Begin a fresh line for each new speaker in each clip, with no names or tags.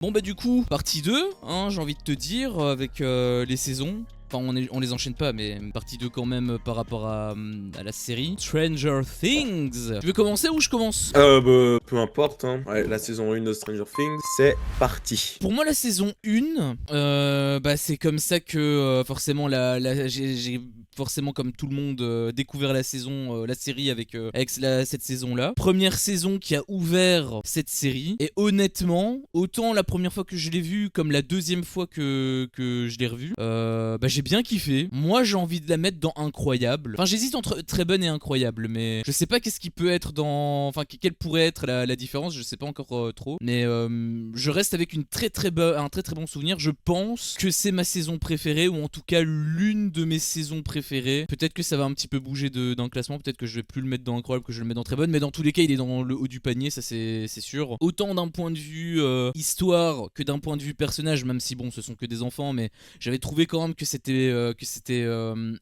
Bon bah du coup, partie 2, hein, j'ai envie de te dire, avec les saisons. Enfin, on les enchaîne pas, mais partie 2 quand même par rapport à la série. Stranger Things. Tu veux commencer ou je commence?
Peu importe, hein. Ouais, la saison 1 de Stranger Things, c'est parti.
Pour moi, la saison 1, bah, c'est comme ça que forcément j'ai forcément comme tout le monde découvert la saison, la série avec cette saison-là. Première saison qui a ouvert cette série. Et honnêtement, autant la première fois que je l'ai vue comme la deuxième fois que je l'ai revue, bah, j'ai bien kiffé. Moi, j'ai envie de la mettre dans incroyable. Enfin, j'hésite entre très bonne et incroyable, mais je sais pas qu'est-ce qui peut être dans... Enfin, quelle pourrait être la différence, je sais pas encore trop. Mais je reste avec un très très bon souvenir. Je pense que c'est ma saison préférée, ou en tout cas l'une de mes saisons préférées. Peut-être que ça va un petit peu bouger d'un classement, peut-être que je vais plus le mettre dans incroyable, que je vais le mettre dans très bonne, mais dans tous les cas il est dans le haut du panier, ça c'est sûr. Autant d'un point de vue histoire que d'un point de vue personnage, même si bon ce sont que des enfants, mais j'avais trouvé quand même que c'était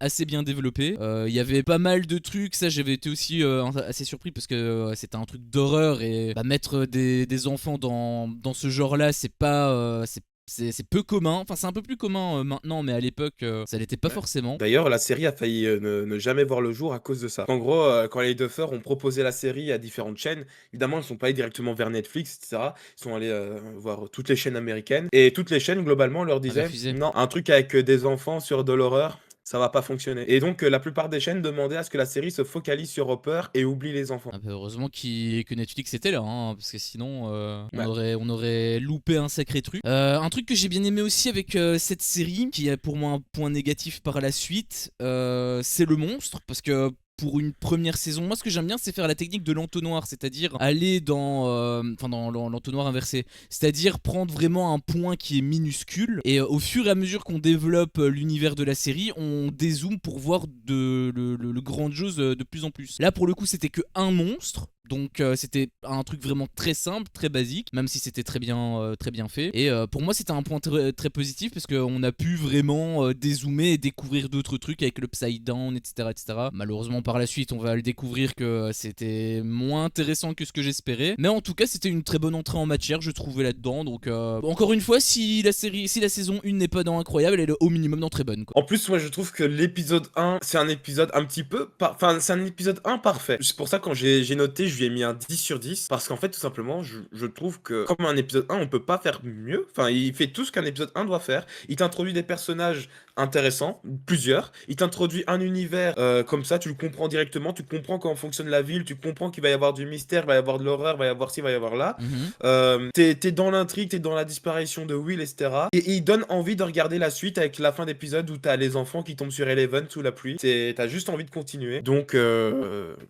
assez bien développé. Il y avait pas mal de trucs, ça j'avais été aussi assez surpris parce que c'était un truc d'horreur, et bah, mettre des enfants dans ce genre-là, c'est pas c'est peu commun. Enfin, c'est un peu plus commun maintenant, mais à l'époque, ça l'était pas
Ouais.
forcément.
D'ailleurs, la série a failli ne jamais voir le jour à cause de ça. En gros, quand les Duffer ont proposé la série à différentes chaînes, évidemment, ils sont pas allés directement vers Netflix, etc. Ils sont allés voir toutes les chaînes américaines. Et toutes les chaînes, globalement, leur
À
disaient
refuser.
non, un truc avec des enfants sur de l'horreur, ça va pas fonctionner. Et donc, la plupart des chaînes demandaient à ce que la série se focalise sur Hopper et oublie les enfants.
Ah bah, heureusement que Netflix était là, hein, parce que sinon
Ouais.
on aurait loupé un sacré truc. Un truc que j'ai bien aimé aussi avec cette série, qui a pour moi un point négatif par la suite, c'est le monstre, parce que pour une première saison, moi ce que j'aime bien c'est faire la technique de l'entonnoir, c'est-à-dire aller dans l'entonnoir inversé, c'est-à-dire prendre vraiment un point qui est minuscule, et au fur et à mesure qu'on développe l'univers de la série, on dézoome pour voir le grandiose de plus en plus. Là pour le coup c'était que un monstre, donc c'était un truc vraiment très simple, très basique, même si c'était très bien fait. Et pour moi c'était un point très positif, parce qu'on a pu vraiment dézoomer et découvrir d'autres trucs avec l'Upside Down, etc., etc. Malheureusement par la suite on va le découvrir que c'était moins intéressant que ce que j'espérais. Mais en tout cas c'était une très bonne entrée en matière, je trouvais là-dedans. Donc encore une fois, si la saison 1 n'est pas dans incroyable, elle est au minimum dans très bonne, quoi.
En plus, moi, je trouve que l'épisode 1, c'est un épisode un petit peu... Enfin, c'est un épisode 1 parfait. C'est pour ça, quand j'ai noté, je lui ai mis un 10 sur 10. Parce qu'en fait, tout simplement, je trouve que, comme un épisode 1, on peut pas faire mieux. Enfin, il fait tout ce qu'un épisode 1 doit faire. Il t'introduit des personnages intéressants, plusieurs. Il t'introduit un univers comme ça, tu le comprends directement. Tu comprends comment fonctionne la ville. Tu comprends qu'il va y avoir du mystère, il va y avoir de l'horreur, il va y avoir ci, il va y avoir là.
Mhm.
T'es dans l'intrigue, t'es dans la disparition de Will, etc. Et il donne envie de regarder la suite avec la fin d'épisode où t'as les enfants qui tombent sur Eleven sous la pluie. T'as juste envie de continuer. Donc,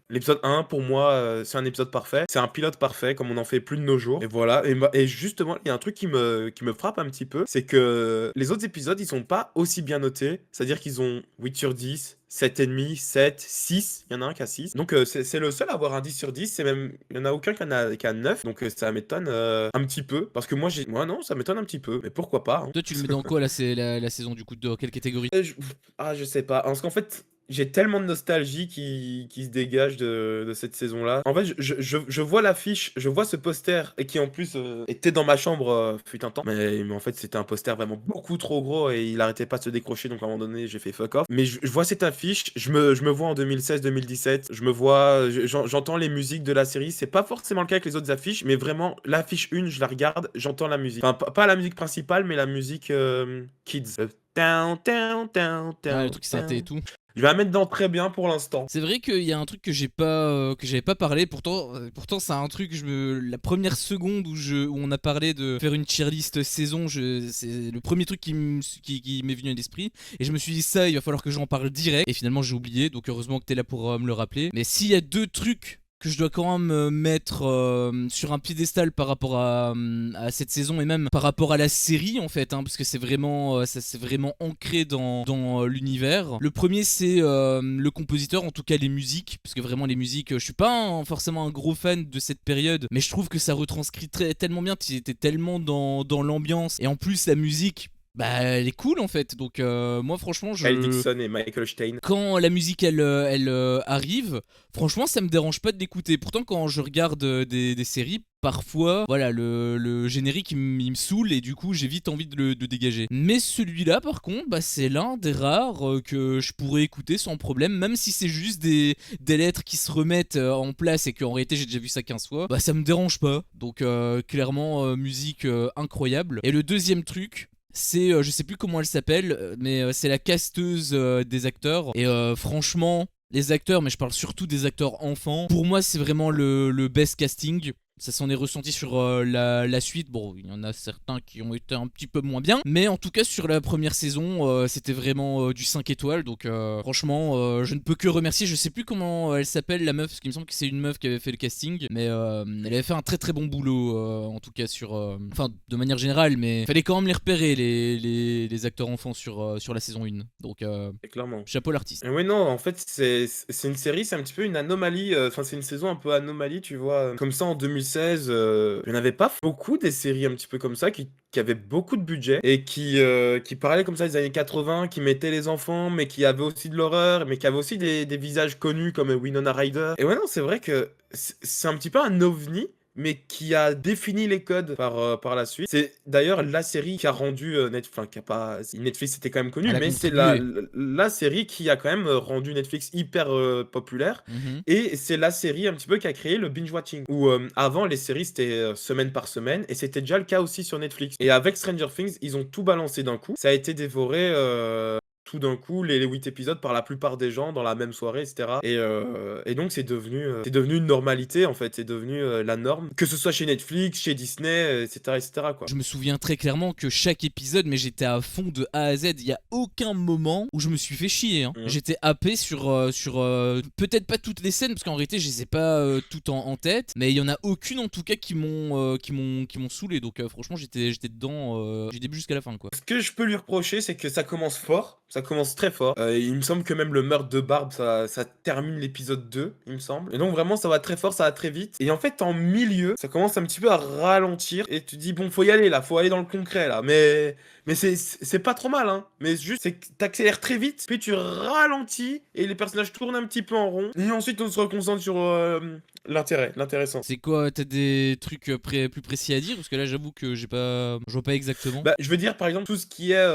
l'épisode 1, pour moi, c'est un épisode parfait. C'est un pilote parfait, comme on en fait plus de nos jours. Et voilà. Et justement, il y a un truc qui me frappe un petit peu, c'est que les autres épisodes, ils sont pas aussi bien notés. C'est-à-dire qu'ils ont 8 sur 10. 7,5, 7, 6, il y en a un qui a 6. Donc c'est le seul à avoir un 10 sur 10, c'est même il y en a aucun qui a 9. Donc ça m'étonne un petit peu parce que moi non, ça m'étonne un petit peu, mais pourquoi pas, hein.
Toi tu le mets dans quoi là, c'est la saison du coup, dans quelle catégorie?
Je sais pas, parce qu'en fait, j'ai tellement de nostalgie qui se dégage de cette saison-là. En fait, je vois l'affiche, je vois ce poster, et qui en plus était dans ma chambre fut un temps. Mais en fait, c'était un poster vraiment beaucoup trop gros et il arrêtait pas de se décrocher, donc à un moment donné, j'ai fait fuck off. Mais je vois cette affiche, je me vois en 2016-2017, je me vois, j'entends les musiques de la série. C'est pas forcément le cas avec les autres affiches, mais vraiment, l'affiche 1, je la regarde, j'entends la musique. Enfin, pas la musique principale, mais la musique Kids. Down, down, down,
Ah, le
down,
truc qui s'arrêtait et
down.
tout.
Je vais la mettre dans très bien pour l'instant.
C'est vrai qu'il y a un truc que j'avais pas parlé. Pourtant c'est un truc, la première seconde où on a parlé de faire une tier list saison, c'est le premier truc qui m'est venu à l'esprit. Et je me suis dit, ça, il va falloir que j'en parle direct. Et finalement j'ai oublié, donc heureusement que t'es là pour me le rappeler. Mais s'il y a deux trucs que je dois quand même mettre sur un piédestal par rapport à cette saison, et même par rapport à la série en fait, hein, parce que ça c'est vraiment ancré dans l'univers. Le premier c'est le compositeur, en tout cas les musiques, parce que vraiment les musiques, je suis pas forcément un gros fan de cette période, mais je trouve que ça retranscrit tellement bien, t'es tellement dans l'ambiance, et en plus la musique, Bah, elle est cool en fait. Donc, moi, franchement,
Elle Dixon et Michael Stein.
quand la musique elle arrive, franchement, ça me dérange pas de l'écouter. Pourtant, quand je regarde des séries, parfois, voilà, le générique il me saoule et du coup, j'ai vite envie de le dégager. Mais celui-là, par contre, bah, c'est l'un des rares que je pourrais écouter sans problème, même si c'est juste des lettres qui se remettent en place et qu'en réalité, j'ai déjà vu ça 15 fois. Bah, ça me dérange pas. Donc, clairement, musique incroyable. Et le deuxième truc, c'est, je sais plus comment elle s'appelle, mais c'est la casteuse des acteurs. Et franchement, les acteurs, mais je parle surtout des acteurs enfants, pour moi c'est vraiment le best casting. Ça s'en est ressenti sur la suite. Bon, il y en a certains qui ont été un petit peu moins bien. Mais en tout cas, sur la première saison, c'était vraiment du 5 étoiles. Donc, franchement, je ne peux que remercier. Je sais plus comment elle s'appelle, la meuf, parce qu'il me semble que c'est une meuf qui avait fait le casting. Mais elle avait fait un très très bon boulot, en tout cas, sur. Enfin, de manière générale, mais fallait quand même les repérer, les acteurs enfants sur la saison 1. Donc,
Clairement.
chapeau l'artiste.
Oui, non, en fait, c'est une série, c'est un petit peu une anomalie. Enfin, c'est une saison un peu anomalie, tu vois. Comme ça, en 2016, il n'y en avait pas beaucoup des séries un petit peu comme ça qui avaient beaucoup de budget et qui parlaient comme ça des années 80, qui mettaient les enfants, mais qui avaient aussi de l'horreur, mais qui avaient aussi des visages connus comme Winona Ryder. Et ouais, non, c'est vrai que c'est un petit peu un ovni, mais qui a défini les codes par la suite. C'est d'ailleurs la série qui a rendu Netflix, enfin, qui a pas, Netflix c'était quand même connu,
Elle a
mais c'est la,
contribué.
la série qui a quand même rendu Netflix hyper populaire.
Mhm.
Et c'est la série un petit peu qui a créé le binge-watching. Où avant, les séries c'était semaine par semaine, et c'était déjà le cas aussi sur Netflix. Et avec Stranger Things, ils ont tout balancé d'un coup. Ça a été dévoré. Tout d'un coup, les 8 épisodes par la plupart des gens dans la même soirée, etc. Et donc, c'est devenu une normalité, en fait. C'est devenu la norme. Que ce soit chez Netflix, chez Disney, etc., etc., quoi.
Je me souviens très clairement que chaque épisode, mais j'étais à fond de A à Z. Il y a aucun moment où je me suis fait chier, hein.
Mhm.
J'étais happé sur peut-être pas toutes les scènes parce qu'en réalité, je les ai pas toutes en tête, mais il y en a aucune en tout cas qui m'ont saoulé. Donc franchement, j'étais dedans du début jusqu'à la fin, quoi.
Ce que je peux lui reprocher, c'est que ça commence fort. Ça commence très fort. Il me semble que même le meurtre de Barbe, ça termine l'épisode 2, il me semble. Et donc vraiment, ça va très fort, ça va très vite. Et en fait, en milieu, ça commence un petit peu à ralentir. Et tu te dis, bon, faut y aller là, faut aller dans le concret là. Mais c'est pas trop mal, hein. Mais juste, c'est que t'accélères très vite, puis tu ralentis, et les personnages tournent un petit peu en rond. Et ensuite, on se reconcentre sur l'intéressant.
C'est quoi, t'as des trucs plus précis à dire? Parce que là, j'avoue que je vois pas exactement.
Bah, je veux dire, par exemple, tout ce qui est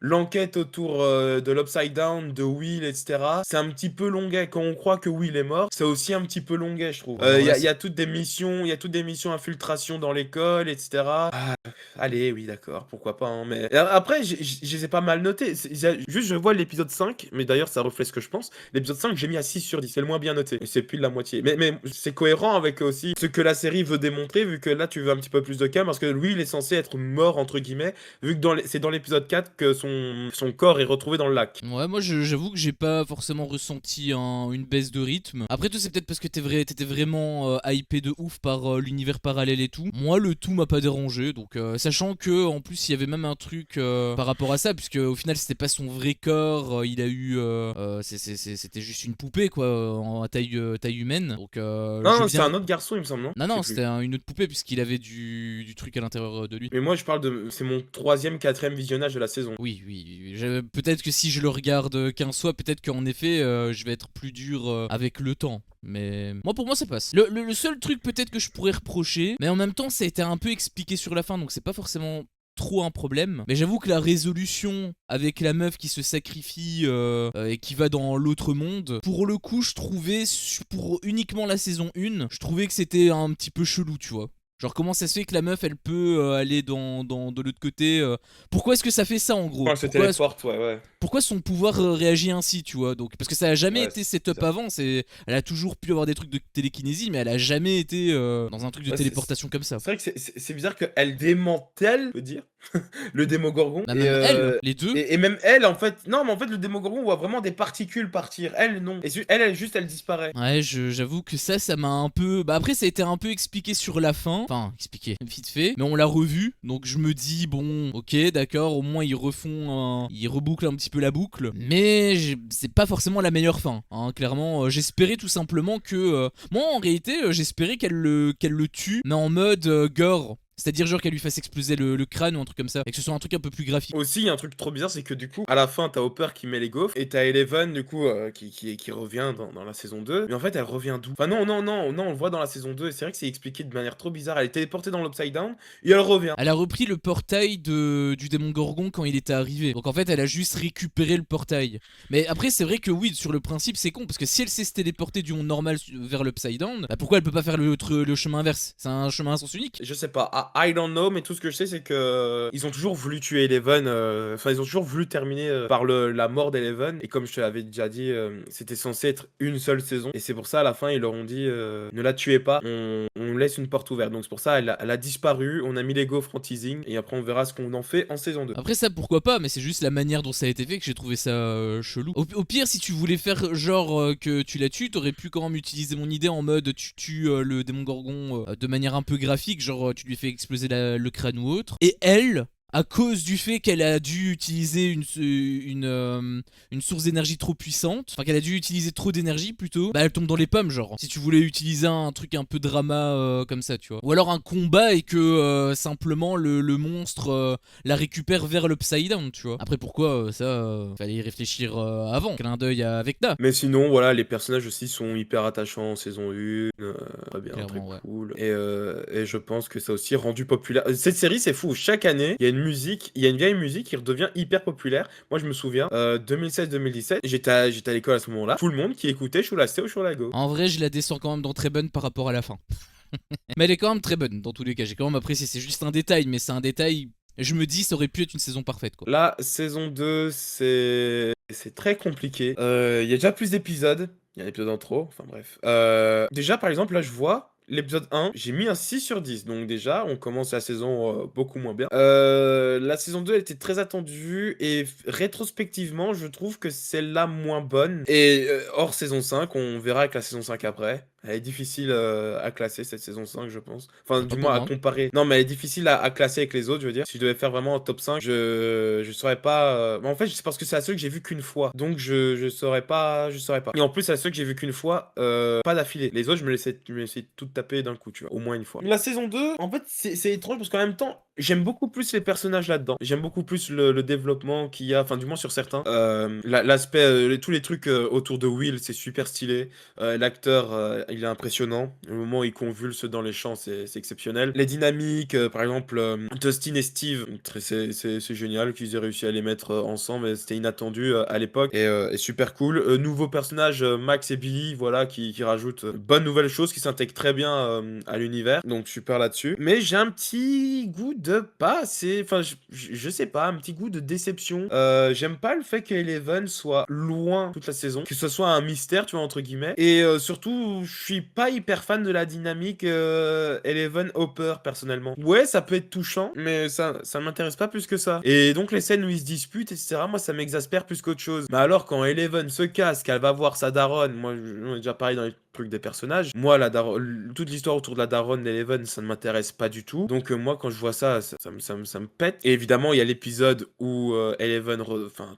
l'enquête autour de l'Upside Down, de Will, etc. C'est un petit peu longuet. Quand on croit que Will est mort, c'est aussi un petit peu longuet, je trouve.
Bon, alors
Il y,
là,
a, y a toutes des missions, il y a toutes des missions infiltration dans l'école, etc. Ah, allez, oui, d'accord, pourquoi pas, hein, mais après, je les ai pas mal notés. Juste, je vois l'épisode 5, mais d'ailleurs, ça reflète ce que je pense. L'épisode 5, j'ai mis à 6 sur 10, c'est le moins bien noté. Et c'est plus de la moitié. Mais c'est cohérent avec aussi ce que la série veut démontrer, vu que là, tu veux un petit peu plus de calme, parce que lui, il est censé être mort, entre guillemets, vu que c'est dans l'épisode 4 que son corps est retrouvé dans le lac.
ouais, moi j'avoue que j'ai pas forcément ressenti une baisse de rythme. Après, toi, c'est peut-être parce que t'étais vraiment hypé de ouf par l'univers parallèle et tout. Moi, le tout m'a pas dérangé. Donc, sachant que en plus, il y avait même un truc par rapport à ça, puisque au final, c'était pas son vrai corps. Il a eu. C'était juste une poupée, quoi, en taille humaine. Donc,
Non,
je
non,
veux
c'est
bien.
un autre garçon, il me semble, non?
Non,
Je sais
non,
plus.
c'était une autre poupée, puisqu'il avait du truc à l'intérieur de lui.
Mais moi, je parle de. C'est mon troisième, quatrième visionnage de la saison.
Oui, oui. Peut-être que si je le regarde 15 fois, peut-être qu'en effet, je vais être plus dur avec le temps. Mais moi, pour moi, ça passe. Le seul truc peut-être que je pourrais reprocher, mais en même temps, ça a été un peu expliqué sur la fin, donc c'est pas forcément trop un problème. Mais j'avoue que la résolution avec la meuf qui se sacrifie et qui va dans l'autre monde, pour le coup, je trouvais, pour uniquement la saison 1, je trouvais que c'était un petit peu chelou, tu vois. Genre, comment ça se fait que la meuf elle peut aller de l'autre côté Pourquoi est-ce que ça fait ça en gros?
Ouais, se téléporte, ouais, ouais.
Pourquoi son pouvoir réagit ainsi, tu vois? Donc, parce que ça a jamais
Ouais,
été
c'est
setup
bizarre.
avant. Elle a toujours pu avoir des trucs de télékinésie, mais elle a jamais été dans un truc de
Ouais,
téléportation comme ça.
c'est vrai que c'est bizarre qu'elle démantèle, peut dire, le Démogorgon.
Bah, même elle, les deux.
Et même elle, en fait, non, mais en fait, le Démogorgon voit vraiment des particules partir. Elle, non. Et elle, juste, elle disparaît.
Ouais, j'avoue que ça m'a un peu. Bah, après, ça a été un peu expliqué sur la fin. Enfin, expliqué, vite fait. Mais on l'a revu. Donc, je me dis, bon, ok, d'accord, au moins, ils rebouclent un petit peu la boucle. Mais c'est pas forcément la meilleure fin. Hein, clairement, j'espérais tout simplement que. Moi, en réalité, j'espérais qu'elle le tue, mais en mode gore. C'est-à-dire genre qu'elle lui fasse exploser le crâne ou un truc comme ça, et que ce soit un truc un peu plus graphique.
Aussi, il y a un truc trop bizarre, c'est que du coup, à la fin, t'as Hopper qui met les gaufres, et t'as Eleven, du coup, qui revient dans la saison 2. Mais en fait, elle revient d'où? Enfin, non, non, non, non, on le voit dans la saison 2, et c'est vrai que c'est expliqué de manière trop bizarre. Elle est téléportée dans l'Upside Down, et elle revient.
Elle a repris le portail du démon Gorgon quand il était arrivé. Donc en fait, elle a juste récupéré le portail. Mais après, c'est vrai que oui, sur le principe, c'est con. Parce que si elle sait se téléporter du monde normal vers l'Upside Down, bah pourquoi elle peut pas faire le chemin inverse? C'est un chemin à sens unique.
Je sais pas, I don't know, mais tout ce que je sais, c'est que ils ont toujours voulu tuer Eleven. Enfin, ils ont toujours voulu terminer par la mort d'Eleven. Et comme je te l'avais déjà dit, c'était censé être une seule saison. Et c'est pour ça, à la fin, ils leur ont dit ne la tuez pas, on laisse une porte ouverte. Donc c'est pour ça, elle a disparu. On a mis les gaufres en teasing. Et après, on verra ce qu'on en fait en saison 2.
Après ça, pourquoi pas, mais c'est juste la manière dont ça a été fait que j'ai trouvé ça chelou. Au pire, si tu voulais faire genre que tu la tues, t'aurais pu quand même utiliser mon idée en mode tu tues le démon Gorgon de manière un peu graphique, genre tu lui fais exploser le crâne ou autre. Et elle, à cause du fait qu'elle a dû utiliser une source d'énergie trop puissante, enfin qu'elle a dû utiliser trop d'énergie plutôt, bah elle tombe dans les pommes genre. Si tu voulais utiliser un truc un peu drama comme ça, tu vois. Ou alors un combat et que simplement le monstre la récupère vers l'Upside Down, tu vois. Après pourquoi ça, fallait y réfléchir avant. Clin d'œil à Vecna.
Mais sinon, voilà, les personnages aussi sont hyper attachants en saison 1. Très bien,
Clairement,
très
ouais.
cool. Et je pense que ça a aussi rendu populaire. Cette série, c'est fou. Chaque année, il y a une musique, il y a une vieille musique qui redevient hyper populaire. Moi, je me souviens, 2016-2017, j'étais à l'école à ce moment-là. Tout le monde qui écoutait Choulassé ou Choulago.
En vrai, je la descends quand même dans très bonne par rapport à la fin. Mais elle est quand même très bonne dans tous les cas. J'ai quand même apprécié. C'est juste un détail, mais c'est un détail. Je me dis, ça aurait pu être une saison parfaite, quoi.
La saison 2, c'est très compliqué. Il y a déjà plus d'épisodes. Il y a un épisode en trop. Enfin bref. Déjà, par exemple, là, je vois. L'épisode 1, j'ai mis un 6 sur 10. Donc déjà, on commence la saison beaucoup moins bien. La saison 2, elle était très attendue. Et rétrospectivement, je trouve que c'est la moins bonne. Et hors saison 5, on verra avec la saison 5 après. Elle est difficile à classer, cette saison 5, je pense. Enfin,
Pas
du
pour
moins à
moi.
comparer. Non, mais elle est difficile à classer avec les autres, je veux dire. Si je devais faire vraiment un top 5, je saurais pas. Mais en fait, c'est parce que c'est la seule que j'ai vue qu'une fois. Donc, je saurais pas. Je saurais pas. Et en plus, c'est la seule que j'ai vue qu'une fois, pas d'affilée. Les autres, je me laissais tout taper d'un coup, tu vois. Au moins une fois. La saison 2, en fait, c'est étrange parce qu'en même temps, j'aime beaucoup plus les personnages là-dedans. J'aime beaucoup plus le développement qu'il y a, enfin, du moins sur certains. L'aspect, tous les trucs autour de Will, c'est super stylé. L'acteur, il est impressionnant. Le moment où il convulse dans les champs, c'est exceptionnel. Les dynamiques, par exemple, Dustin et Steve, c'est génial qu'ils aient réussi à les mettre ensemble. C'était inattendu à l'époque et super cool. Nouveau personnage, Max et Billy, voilà, qui rajoutent bonne nouvelle chose, qui s'intègre très bien à l'univers. Donc super là-dessus. Mais j'ai un petit goût de pas assez. Enfin, je sais pas, un petit goût de déception. J'aime pas le fait qu'Eleven soit loin toute la saison, que ce soit un mystère, tu vois, entre guillemets. Et surtout, je suis pas hyper fan de la dynamique Eleven Hopper personnellement. Ouais, ça peut être touchant, mais ça m'intéresse pas plus que ça. Et donc les scènes où ils se disputent, etc., moi ça m'exaspère plus qu'autre chose. Mais alors quand Eleven se casse, qu'elle va voir sa daronne, moi on est déjà parlé dans les trucs des personnages. Moi, toute l'histoire autour de la daronne d'Eleven, ça ne m'intéresse pas du tout. Donc moi, quand je vois ça me pète. Et évidemment, il y a l'épisode où Eleven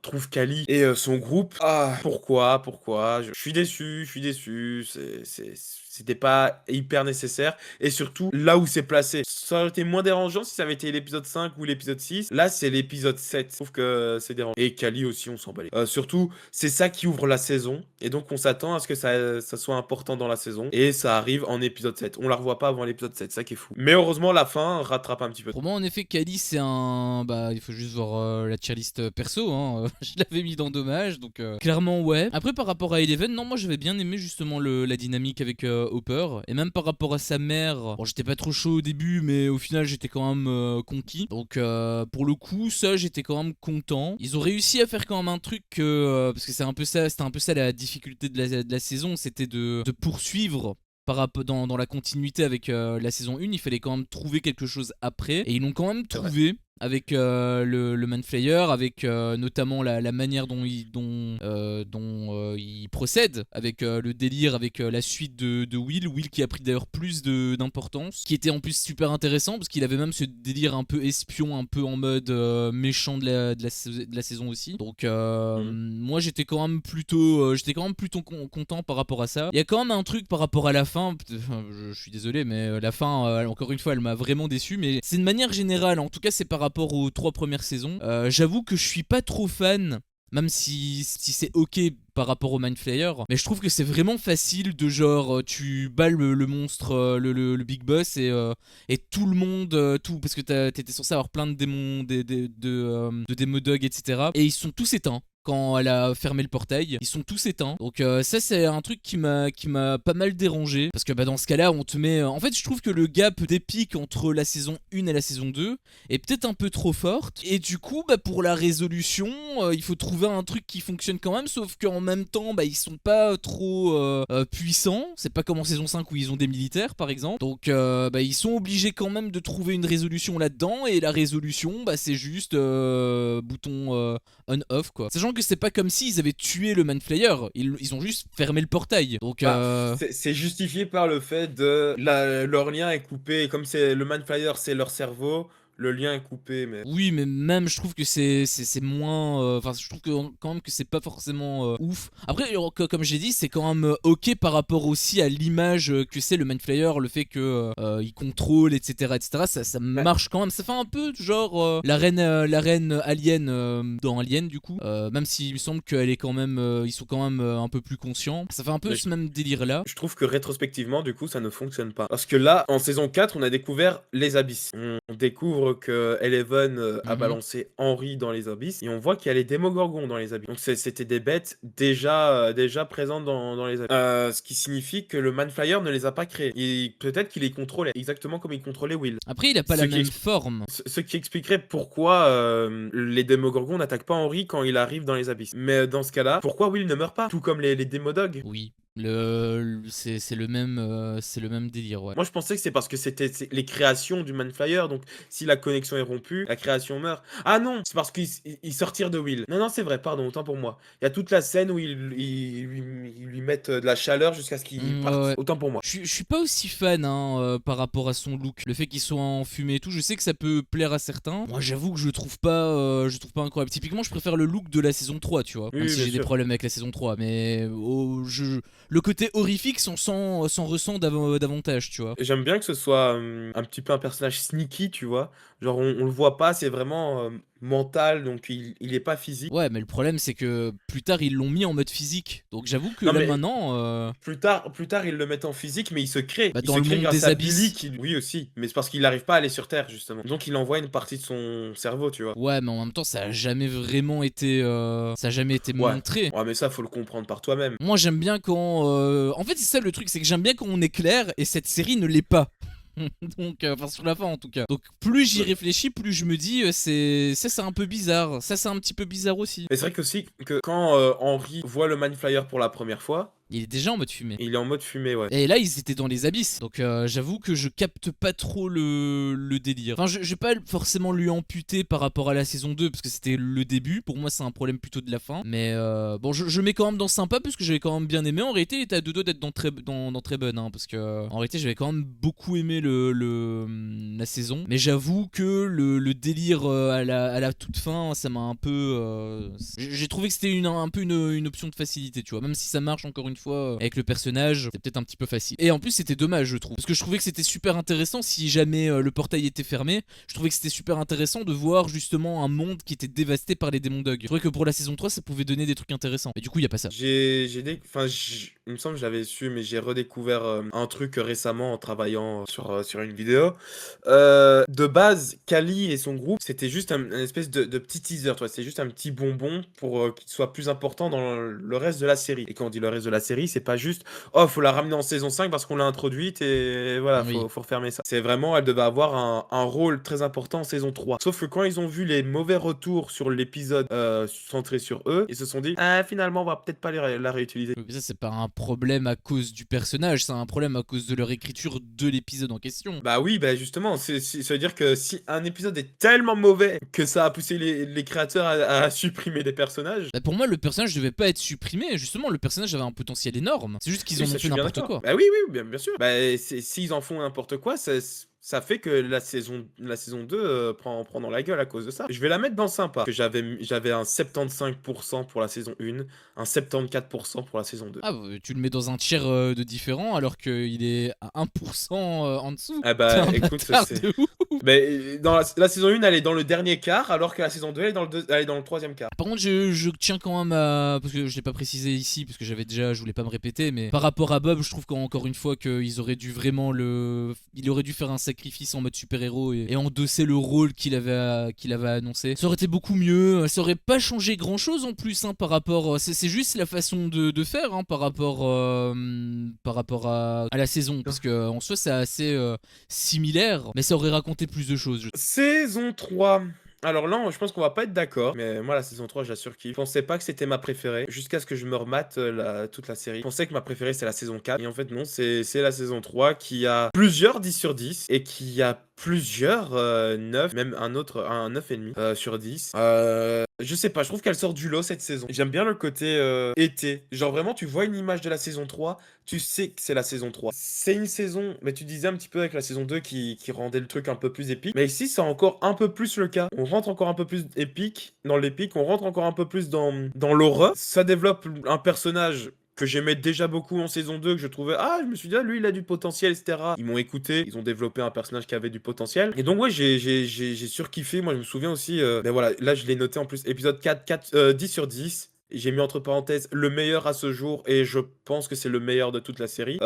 trouve Kali et son groupe. Ah, pourquoi je suis déçu. C'était pas hyper nécessaire. Et surtout, là où c'est placé. Ça aurait été moins dérangeant si ça avait été l'épisode 5 ou l'épisode 6. Là, c'est l'épisode 7. Je trouve que c'est dérangeant. Et Kali aussi, on s'en bat surtout, c'est ça qui ouvre la saison. Et donc, on s'attend à ce que ça soit important dans la saison. Et ça arrive en épisode 7. On la revoit pas avant l'épisode 7. Ça qui est fou. Mais heureusement, la fin rattrape un petit peu.
Pour moi, en effet, Kali, c'est un. Bah, il faut juste voir la tier list perso. Hein. Je l'avais mis dans Dommage, donc clairement, ouais. Après, par rapport à Eleven, non, moi j'avais bien aimé justement la dynamique avec Hopper. Et même par rapport à sa mère, bon, j'étais pas trop chaud au début, mais au final, j'étais quand même conquis. Donc, pour le coup, ça, j'étais quand même content. Ils ont réussi à faire quand même un truc parce que c'était un peu ça la difficulté de la saison, c'était de poursuivre par rapport dans la continuité avec la saison 1, il fallait quand même trouver quelque chose après. Et ils l'ont quand même trouvé. avec le Manflayer, avec notamment la manière dont il procède, avec le délire, avec la suite de Will qui a pris d'ailleurs plus d'importance, qui était en plus super intéressant parce qu'il avait même ce délire un peu espion, un peu en mode méchant de la saison aussi. Donc moi j'étais quand même plutôt content par rapport à ça. Il y a quand même un truc par rapport à la fin, je suis désolé, mais la fin, encore une fois, elle m'a vraiment déçu, mais c'est de manière générale, en tout cas c'est par rapport aux 3 premières saisons. J'avoue que je suis pas trop fan, même si c'est ok par rapport au Mindflayer, mais je trouve que c'est vraiment facile de genre tu balles le monstre, le Big Boss et tout le monde, tout, parce que t'étais censé avoir plein de démons, de démodogs, etc. Et ils sont tous éteints. Quand elle a fermé le portail, ils sont tous éteints. Donc ça c'est un truc qui m'a pas mal dérangé. Parce que dans ce cas-là, on te met... En fait, je trouve que le gap d'épique entre la saison 1 et la saison 2 est peut-être un peu trop forte. Et du coup, pour la résolution, il faut trouver un truc qui fonctionne quand même. Sauf qu'en même temps, ils sont pas trop puissants. C'est pas comme en saison 5 où ils ont des militaires, par exemple. Donc ils sont obligés quand même de trouver une résolution là-dedans. Et la résolution, c'est juste bouton on-off, quoi. Sachant que c'est pas comme s'ils avaient tué le Manflayer, ils ont juste fermé le portail. Donc
c'est justifié par le fait leur lien est coupé, et comme c'est le Manflyer, c'est leur cerveau, le lien est coupé, mais...
Oui, mais même je trouve que c'est moins... Enfin, je trouve quand même que c'est pas forcément ouf. Après, comme j'ai dit, c'est quand même ok par rapport aussi à l'image que c'est le Mindflayer, le fait que il contrôle, etc. Ça marche quand même. Ça fait un peu genre la reine alien dans Alien, du coup. Même s'il me semble qu'elle est quand même... ils sont quand même un peu plus conscients. Ça fait un peu
Mais
ce même délire-là.
je trouve que rétrospectivement, du coup, ça ne fonctionne pas. Parce que là, en saison 4, on a découvert les abysses. On découvre que Eleven a balancé Henry dans les abysses, et on voit qu'il y a les démogorgons dans les abysses. Donc c'était des bêtes déjà présentes dans les abysses. Ce qui signifie que le Manflyer ne les a pas créés. Et peut-être qu'il les contrôlait, exactement comme il contrôlait Will.
Après, il a pas la même forme.
Ce qui expliquerait pourquoi les démogorgons n'attaquent pas Henry quand il arrive dans les abysses. Mais dans ce cas-là, pourquoi Will ne meurt pas? Tout comme les démodogs.
Oui. C'est le même délire, ouais.
Moi, je pensais que c'est parce que c'est les créations du Manflyer, donc si la connexion est rompue, la création meurt. Ah non, c'est parce qu'ils sortirent de Will. Non, c'est vrai, pardon, autant pour moi. Il y a toute la scène où ils lui mettent de la chaleur jusqu'à ce qu'il parte.
Ouais.
Autant pour moi.
Je suis pas aussi fan par rapport à son look. Le fait qu'il soit enfumé et tout, je sais que ça peut plaire à certains. Moi, j'avoue que je trouve pas incroyable. Typiquement, je préfère le look de la saison 3, tu vois.
Oui,
Même si
bien
j'ai des
sûr.
problèmes avec la saison 3. Mais le côté horrifique s'en ressent davantage, tu vois.
J'aime bien que ce soit un petit peu un personnage sneaky, tu vois. Genre, on le voit pas, c'est vraiment mental, donc il est pas physique.
Ouais, mais le problème, c'est que plus tard, ils l'ont mis en mode physique. Donc j'avoue que
Non,
là,
mais
maintenant...
plus tard, ils le mettent en physique, mais il se crée. Il
dans
se
le
crée
monde
grâce
des
à
abysses.
Billy, oui aussi, mais c'est parce qu'il n'arrive pas à aller sur Terre, justement. Donc il envoie une partie de son cerveau, tu vois.
Ouais, mais en même temps, ça a jamais vraiment été... ça a jamais été
Ouais.
montré.
Ouais, mais ça, faut le comprendre par toi-même.
Moi j'aime bien quand... En fait c'est ça le truc, c'est que j'aime bien quand on est clair et cette série ne l'est pas. Donc, enfin sur la fin en tout cas. Donc plus j'y
Ouais.
réfléchis, plus je me dis c'est un peu bizarre. Ça c'est un petit peu bizarre aussi.
Mais c'est vrai que aussi que quand Henry voit le Mindflyer pour la première fois,
Il est déjà en mode fumée.
il est en mode fumée, ouais.
Et là ils étaient dans les abysses. Donc j'avoue que je capte pas trop le délire. Enfin je vais pas forcément lui amputer par rapport à la saison 2 parce que c'était le début. Pour moi c'est un problème plutôt de la fin. Mais bon je mets quand même dans sympa parce que j'avais quand même bien aimé. En réalité il était à deux doigts d'être dans très bonne hein, parce que en réalité j'avais quand même beaucoup aimé la saison. Mais j'avoue que le délire à la toute fin ça m'a un peu... j'ai trouvé que c'était un peu une option de facilité, tu vois. Même si ça marche encore une fois avec le personnage, c'est peut-être un petit peu facile. Et en plus c'était dommage je trouve. Parce que je trouvais que c'était super intéressant si jamais le portail était fermé. Je trouvais que c'était super intéressant de voir justement un monde qui était dévasté par les démons dogs. Je trouvais que pour la saison 3 ça pouvait donner des trucs intéressants. Mais du coup il y a pas ça.
Il me semble que j'avais su, mais j'ai redécouvert un truc récemment en travaillant sur une vidéo. De base, Kali et son groupe, c'était juste un espèce de petit teaser, tu vois. C'est juste un petit bonbon pour qu'il soit plus important dans le reste de la série. Et quand on dit le reste de la série, c'est pas juste: «Oh, faut la ramener en saison 5 parce qu'on l'a introduite et voilà,
Oui.
faut refermer ça». C'est vraiment elle devait avoir un rôle très important en saison 3. Sauf que quand ils ont vu les mauvais retours sur l'épisode, centré sur eux, ils se sont dit: «Ah, finalement, on va peut-être pas la réutiliser».
Oui, mais ça, c'est pas un problème à cause du personnage, c'est un problème à cause de leur écriture de l'épisode en question.
Bah oui, bah justement, ça veut dire que si un épisode est tellement mauvais que ça a poussé les créateurs à supprimer des personnages.
Bah, pour moi, le personnage devait pas être supprimé, justement, le personnage avait un potentiel énorme. C'est juste qu'ils
Oui,
en
ça,
ont
je
fait
suis bien
n'importe
d'accord.
quoi.
Bah oui, oui, bien sûr. Bah, s'ils en font n'importe quoi, ça fait que la saison 2 prend dans la gueule à cause de ça. Je vais la mettre dans sympa, que j'avais un 75% pour la saison 1, un 74% pour la saison 2.
Ah, tu le mets dans un tiers de différent alors qu'il est à 1% en dessous.
Ah
T'es
bah
un
écoute,
bâtard de ouf.
mais dans la saison 1, elle est dans le dernier quart, alors que la saison 2, elle est dans le troisième quart.
Par contre, je tiens quand même à. Parce que je l'ai pas précisé ici, parce que je voulais pas me répéter, mais par rapport à Bob, je trouve qu'encore une fois, qu'ils auraient dû vraiment le. Il aurait dû faire un sacrifice en mode super-héros et endosser le rôle qu'il avait annoncé. Ça aurait été beaucoup mieux, ça aurait pas changé grand chose en plus, hein, par rapport. C'est juste la façon de faire, hein, par rapport à la saison. Parce que en soi, c'est assez similaire, mais ça aurait raconté plus de choses.
Saison 3. Alors là, je pense qu'on va pas être d'accord, mais moi la saison 3, je la surkiffe. Je pensais pas que c'était ma préférée, jusqu'à ce que je me remate toute la série. Je pensais que ma préférée c'est la saison 4, et en fait non, c'est la saison 3 qui a plusieurs 10 sur 10, et qui a plusieurs 9, même un 9,5 sur 10. Je sais pas, je trouve qu'elle sort du lot cette saison. J'aime bien le côté été. Genre vraiment, tu vois une image de la saison 3, tu sais que c'est la saison 3. C'est une saison, mais tu disais un petit peu avec la saison 2 qui rendait le truc un peu plus épique. Mais ici, c'est encore un peu plus le cas. On rentre encore un peu plus dans l'épique, on rentre encore un peu plus dans l'horreur. Ça développe un personnage que j'aimais déjà beaucoup en saison 2, que je trouvais, je me suis dit, lui, il a du potentiel, etc. Ils m'ont écouté, ils ont développé un personnage qui avait du potentiel. Et donc, ouais, j'ai surkiffé. Moi, je me souviens aussi, ben voilà, là, je l'ai noté en plus, épisode 10 sur 10. J'ai mis entre parenthèses le meilleur à ce jour, et je pense que c'est le meilleur de toute la série.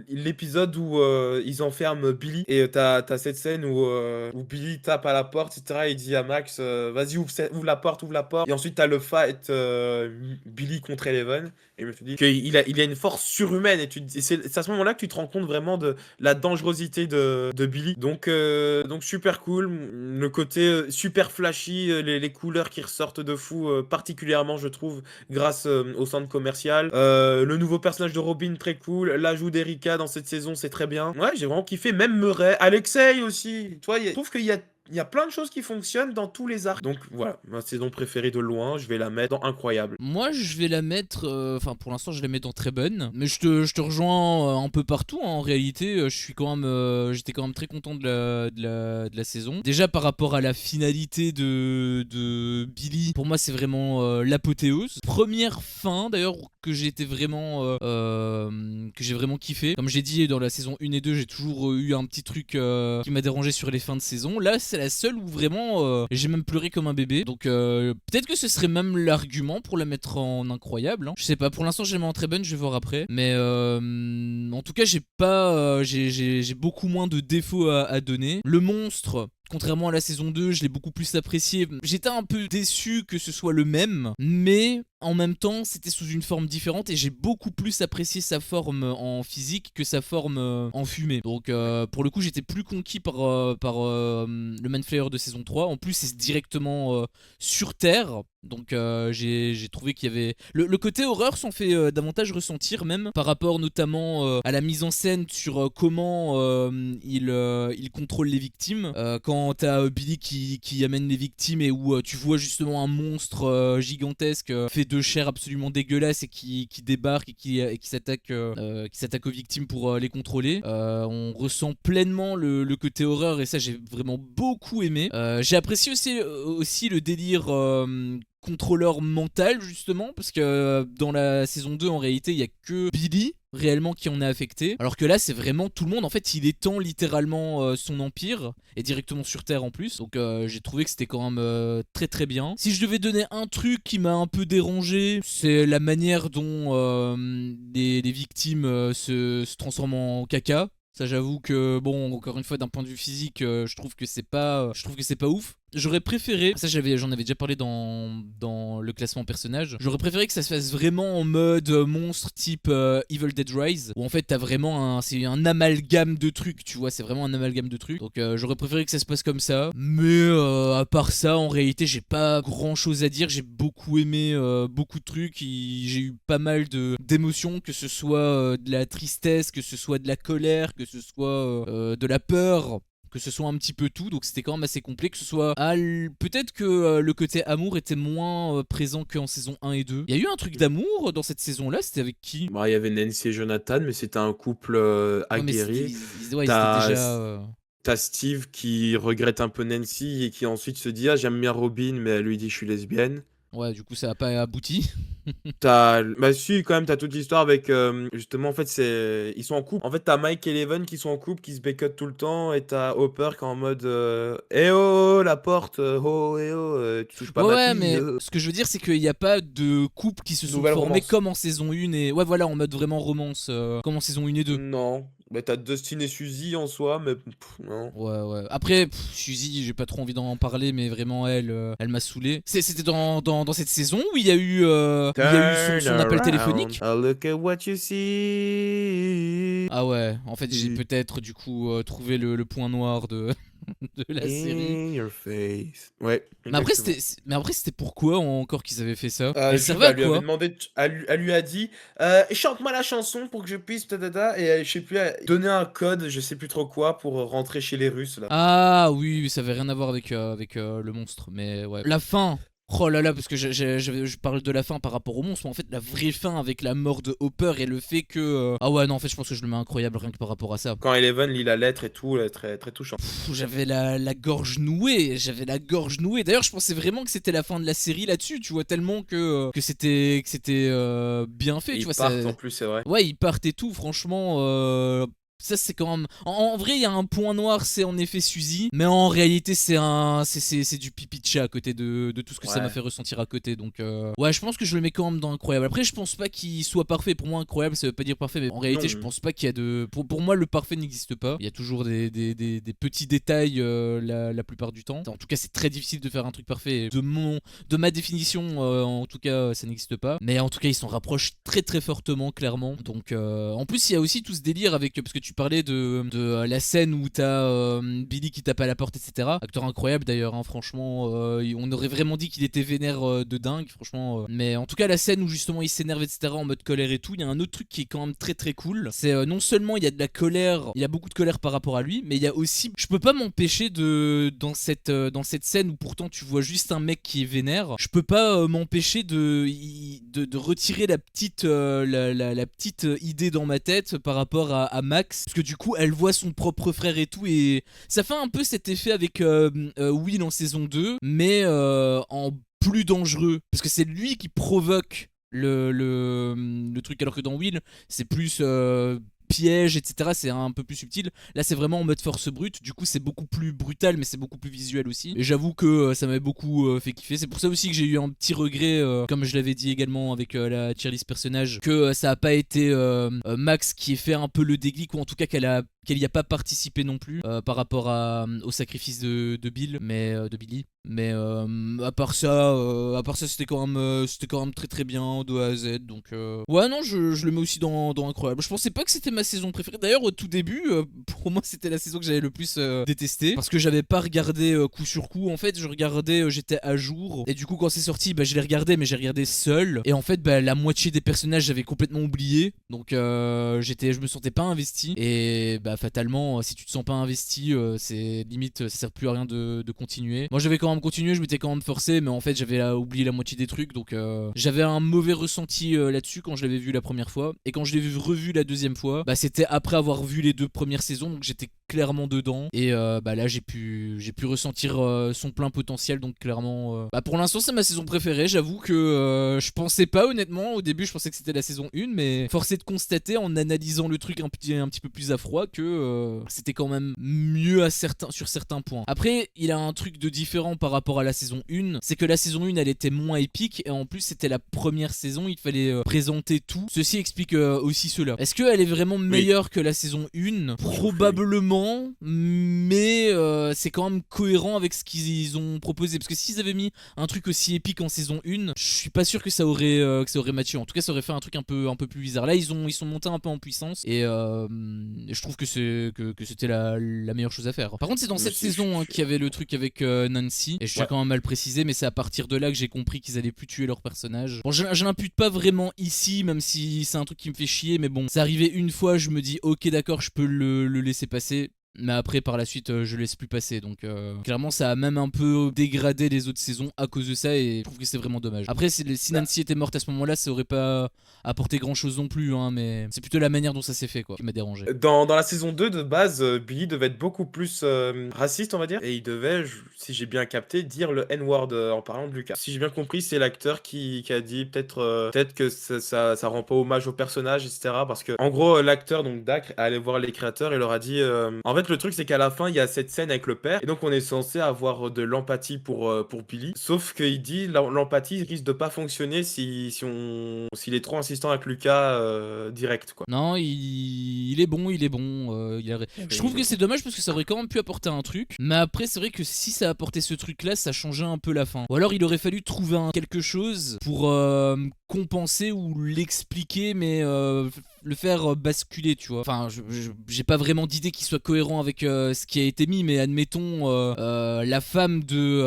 L'épisode où ils enferment Billy, et t'as cette scène où Billy tape à la porte, etc. Et il dit à Max, vas-y, ouvre la porte, ouvre la porte. Et ensuite, t'as le fight Billy contre Eleven. Et je me suis dit qu'il a une force surhumaine. Et c'est à ce moment-là que tu te rends compte vraiment de la dangerosité de Billy. Donc super cool. Le côté super flashy, les couleurs qui ressortent de fou, particulièrement, je trouve, grâce au centre commercial. Le nouveau personnage de Robin, très cool. L'ajout d'Erika dans cette saison, c'est très bien. Ouais, j'ai vraiment kiffé. Même Murray, Alexei aussi. Tu vois, je trouve qu'il y a plein de choses qui fonctionnent dans tous les arcs. Donc voilà, ma saison préférée de loin, je vais la mettre dans incroyable.
Moi, je vais la mettre. Enfin, pour l'instant, je la mets dans très bonne. Mais je te rejoins un peu partout, hein. En réalité, j'étais quand même très content de la saison. Déjà, par rapport à la finalité de Billy, pour moi, c'est vraiment l'apothéose. Première fin, d'ailleurs, que j'ai vraiment kiffé. Comme j'ai dit, dans la saison 1 et 2, j'ai toujours eu un petit truc qui m'a dérangé sur les fins de saison. Là, c'est la seule où vraiment j'ai même pleuré comme un bébé. Donc peut-être que ce serait même l'argument pour la mettre en incroyable, hein. Je sais pas, pour l'instant je la mets en très bonne, je vais voir après. Mais en tout cas j'ai beaucoup moins de défauts à donner. Le monstre, contrairement à la saison 2, je l'ai beaucoup plus apprécié. J'étais un peu déçu que ce soit le même, mais en même temps, c'était sous une forme différente et j'ai beaucoup plus apprécié sa forme en physique que sa forme en fumée. Donc pour le coup, j'étais plus conquis par le Man Flayer de saison 3. En plus, c'est directement sur Terre. Donc j'ai trouvé qu'il y avait... Le côté horreur s'en fait davantage ressentir, même par rapport notamment à la mise en scène sur comment il contrôle les victimes. Quand t'as Billy qui amène les victimes et où tu vois justement un monstre gigantesque fait de chair absolument dégueulasse et qui débarque et qui s'attaque aux victimes pour les contrôler. On ressent pleinement le côté horreur et ça j'ai vraiment beaucoup aimé. J'ai apprécié aussi le délire contrôleur mental justement parce que dans la saison 2 en réalité il y a que Billy réellement qui en est affecté, alors que là c'est vraiment tout le monde. En fait il étend littéralement son empire et directement sur Terre en plus. Donc j'ai trouvé que c'était quand même très très bien. Si je devais donner un truc qui m'a un peu dérangé, c'est la manière dont les victimes se transforment en caca. Ça j'avoue que bon, encore une fois d'un point de vue physique je trouve que c'est pas ouf. j'aurais préféré, ça j'en avais déjà parlé dans le classement personnage, j'aurais préféré que ça se fasse vraiment en mode monstre type Evil Dead Rise, où en fait t'as vraiment c'est un amalgame de trucs, tu vois, c'est vraiment un amalgame de trucs. Donc j'aurais préféré que ça se passe comme ça, mais à part ça, en réalité, j'ai pas grand chose à dire. J'ai beaucoup aimé beaucoup de trucs, j'ai eu pas mal d'émotions, que ce soit de la tristesse, que ce soit de la colère, que ce soit de la peur, que ce soit un petit peu tout, donc c'était quand même assez complet, que ce soit peut-être que le côté amour était moins présent qu'en saison 1 et 2. Il y a eu un truc d'amour dans cette saison-là, c'était avec qui?
Bah, il y avait Nancy et Jonathan, mais c'était un couple
Ouais, mais
aguerri.
ouais, ils étaient
T'as
déjà...
t'as Steve qui regrette un peu Nancy et qui ensuite se dit: «Ah, j'aime bien Robin», mais elle lui dit: «Je suis lesbienne».
Ouais, du coup ça a pas abouti.
Bah si, quand même, t'as toute l'histoire avec, justement, en fait, ils sont en couple. En fait, t'as Mike et Eleven qui sont en couple, qui se bécotent tout le temps, et t'as Hopper qui est en mode, «Eh oh, la porte, oh, eh oh, tu touches pas
Ouais,
ma
ouais,
fille,
mais ce que je veux dire, c'est qu'il n'y a pas de couples qui se sont
Nouvelle
formés
romance.
comme en saison 1 et... Ouais, voilà, en mode vraiment romance, comme en saison 1 et 2.
Non, bah, t'as Dustin et Suzy en soi, mais non.
Ouais, ouais. Après, Suzy, j'ai pas trop envie d'en parler, mais vraiment, elle m'a saoulé. C'était dans cette saison où il y a eu
Turn
son appel
around,
téléphonique.
look at what you see
Ah ouais, en fait, j'ai peut-être du coup trouvé le point noir de, de la série.
in your face. Ouais,
Mais après,
exactement.
c'était pourquoi encore qu'ils avaient fait ça? Elle
Juste,
servait
bah,
à
elle lui avait
quoi?
demandé, elle lui a dit, chante-moi la chanson pour que je puisse, et je sais plus, donner un code, je sais plus trop quoi, pour rentrer chez les Russes, là.
Ah oui, ça avait rien à voir avec le monstre, mais ouais. La fin. Oh là là, parce que je parle de la fin par rapport au monstre, mais en fait la vraie fin avec la mort de Hopper et le fait que... Ah ouais, non, en fait je pense que je le mets incroyable rien que par rapport à ça.
Quand Eleven lit la lettre et tout, très, très touchant.
J'avais la gorge nouée, D'ailleurs, je pensais vraiment que c'était la fin de la série là-dessus, tu vois, tellement que c'était bien fait,
Et
tu
ils
vois. Ça...
partent en plus, c'est vrai.
Ouais, ils partent et tout, franchement. Ça c'est quand même... En vrai, il y a un point noir, c'est en effet Suzy, mais en réalité c'est du pipi de chat à côté de tout ce que ça m'a
Ouais.
fait ressentir à côté. Donc ouais, je pense que je le mets quand même dans incroyable. Après, je pense pas qu'il soit parfait. Pour moi, incroyable, ça veut pas dire parfait, mais en réalité, je
Non.
pense pas qu'il y a de... Pour moi, le parfait n'existe pas. Il y a toujours des petits détails la plupart du temps. En tout cas, c'est très difficile de faire un truc parfait. De ma définition, en tout cas, ça n'existe pas. Mais en tout cas, ils s'en rapprochent très très fortement, clairement. Donc en plus, il y a aussi tout ce délire avec... Parce que tu parlais de la scène où t'as Billy qui tape à la porte, etc. Acteur incroyable d'ailleurs, hein, franchement. On aurait vraiment dit qu'il était vénère de dingue, franchement. Mais en tout cas, la scène où justement il s'énerve, etc. en mode colère et tout, il y a un autre truc qui est quand même très très cool. C'est non seulement il y a de la colère, il y a beaucoup de colère par rapport à lui, mais il y a aussi... Je peux pas m'empêcher dans cette scène où pourtant tu vois juste un mec qui est vénère, je peux pas m'empêcher de retirer la petite, la petite idée dans ma tête par rapport à Max, parce que du coup elle voit son propre frère et tout, et ça fait un peu cet effet avec Will en saison 2, mais en plus dangereux, parce que c'est lui qui provoque le truc, alors que dans Will c'est plus piège, etc. C'est un peu plus subtil. Là, c'est vraiment en mode force brute. Du coup, c'est beaucoup plus brutal, mais c'est beaucoup plus visuel aussi. Et j'avoue que ça m'avait beaucoup fait kiffer. C'est pour ça aussi que j'ai eu un petit regret, comme je l'avais dit également avec la tier list personnage, que ça a pas été Max qui ait fait un peu le déclic, ou en tout cas qu'elle y a pas participé non plus par rapport au sacrifice de Bill, mais de Billy. Mais à part ça, c'était quand même très très bien de A à Z. Donc ouais, non, je le mets aussi dans incroyable. Je pensais pas que c'était ma saison préférée. D'ailleurs, au tout début, pour moi, c'était la saison que j'avais le plus détesté, parce que j'avais pas regardé coup sur coup. En fait, je regardais, j'étais à jour, et du coup, quand c'est sorti, bah, je l'ai regardé, mais j'ai regardé seul. Et en fait, bah, la moitié des personnages, j'avais complètement oublié. Donc je me sentais pas investi. Et bah, fatalement, si tu te sens pas investi, c'est limite, ça sert plus à rien de continuer. Moi, j'avais quand même continué, je m'étais quand même forcé, mais en fait, j'avais oublié la moitié des trucs. Donc j'avais un mauvais ressenti là-dessus quand je l'avais vu la première fois. Et quand je l'ai revu la deuxième fois, bah, c'était après avoir vu les 2 premières saisons, donc j'étais clairement dedans. Et bah, là, j'ai pu ressentir son plein potentiel. Donc clairement, bah, pour l'instant, c'est ma saison préférée. J'avoue que je pensais pas, honnêtement. Au début, je pensais que c'était la saison 1, mais force est de constater en analysant le truc un petit peu plus à froid que c'était quand même mieux sur certains points. Après, il a un truc de différent par rapport à la saison 1, c'est que la saison 1, elle était moins épique, et en plus c'était la première saison, il fallait présenter tout. Ceci explique aussi cela. Est-ce qu'elle est vraiment meilleure que la saison 1 ? Probablement lent, mais c'est quand même cohérent avec ce qu'ils ont proposé. Parce que s'ils avaient mis un truc aussi épique en saison 1, je suis pas sûr que ça aurait matché. En tout cas, ça aurait fait un truc un peu plus bizarre. Là, ils sont montés un peu en puissance et je trouve que c'était la meilleure chose à faire. Par contre, c'est dans cette saison qu'il y avait le truc avec Nancy, et je tiens quand même à le préciser, mais c'est à partir de là que j'ai compris qu'ils allaient plus tuer leur personnage. Bon, je l'impute pas vraiment ici, même si c'est un truc qui me fait chier, mais bon, c'est arrivé une fois, je me dis ok d'accord, je peux le laisser passer. Mais après, par la suite, je laisse plus passer. Donc, clairement, ça a même un peu dégradé les autres saisons à cause de ça. Et je trouve que c'est vraiment dommage. Après, si Nancy était morte à ce moment-là, ça aurait pas apporté grand-chose non plus. Hein, mais c'est plutôt la manière dont ça s'est fait, quoi, qui m'a dérangé.
Dans la saison 2, de base, Billy devait être beaucoup plus raciste, on va dire. Et il devait, si j'ai bien capté, dire le N-word en parlant de Lucas. Si j'ai bien compris, c'est l'acteur qui a dit peut-être que ça rend pas hommage au personnage, etc. Parce que, en gros, l'acteur, donc Dak, allait voir les créateurs et leur a dit... En fait, le truc, c'est qu'à la fin, il y a cette scène avec le père. Et donc, on est censé avoir de l'empathie pour Billy. Sauf qu'il dit l'empathie risque de pas fonctionner s'il est trop insistant avec Lucas direct, quoi.
Non, il est bon. Je trouve que c'est dommage parce que ça aurait quand même pu apporter un truc. Mais après, c'est vrai que si ça apportait ce truc-là, ça changeait un peu la fin. Ou alors, il aurait fallu trouver quelque chose pour compenser ou l'expliquer, mais le faire basculer, tu vois. Enfin, j'ai pas vraiment d'idée qui soit cohérent avec ce qui a été mis, mais admettons la femme du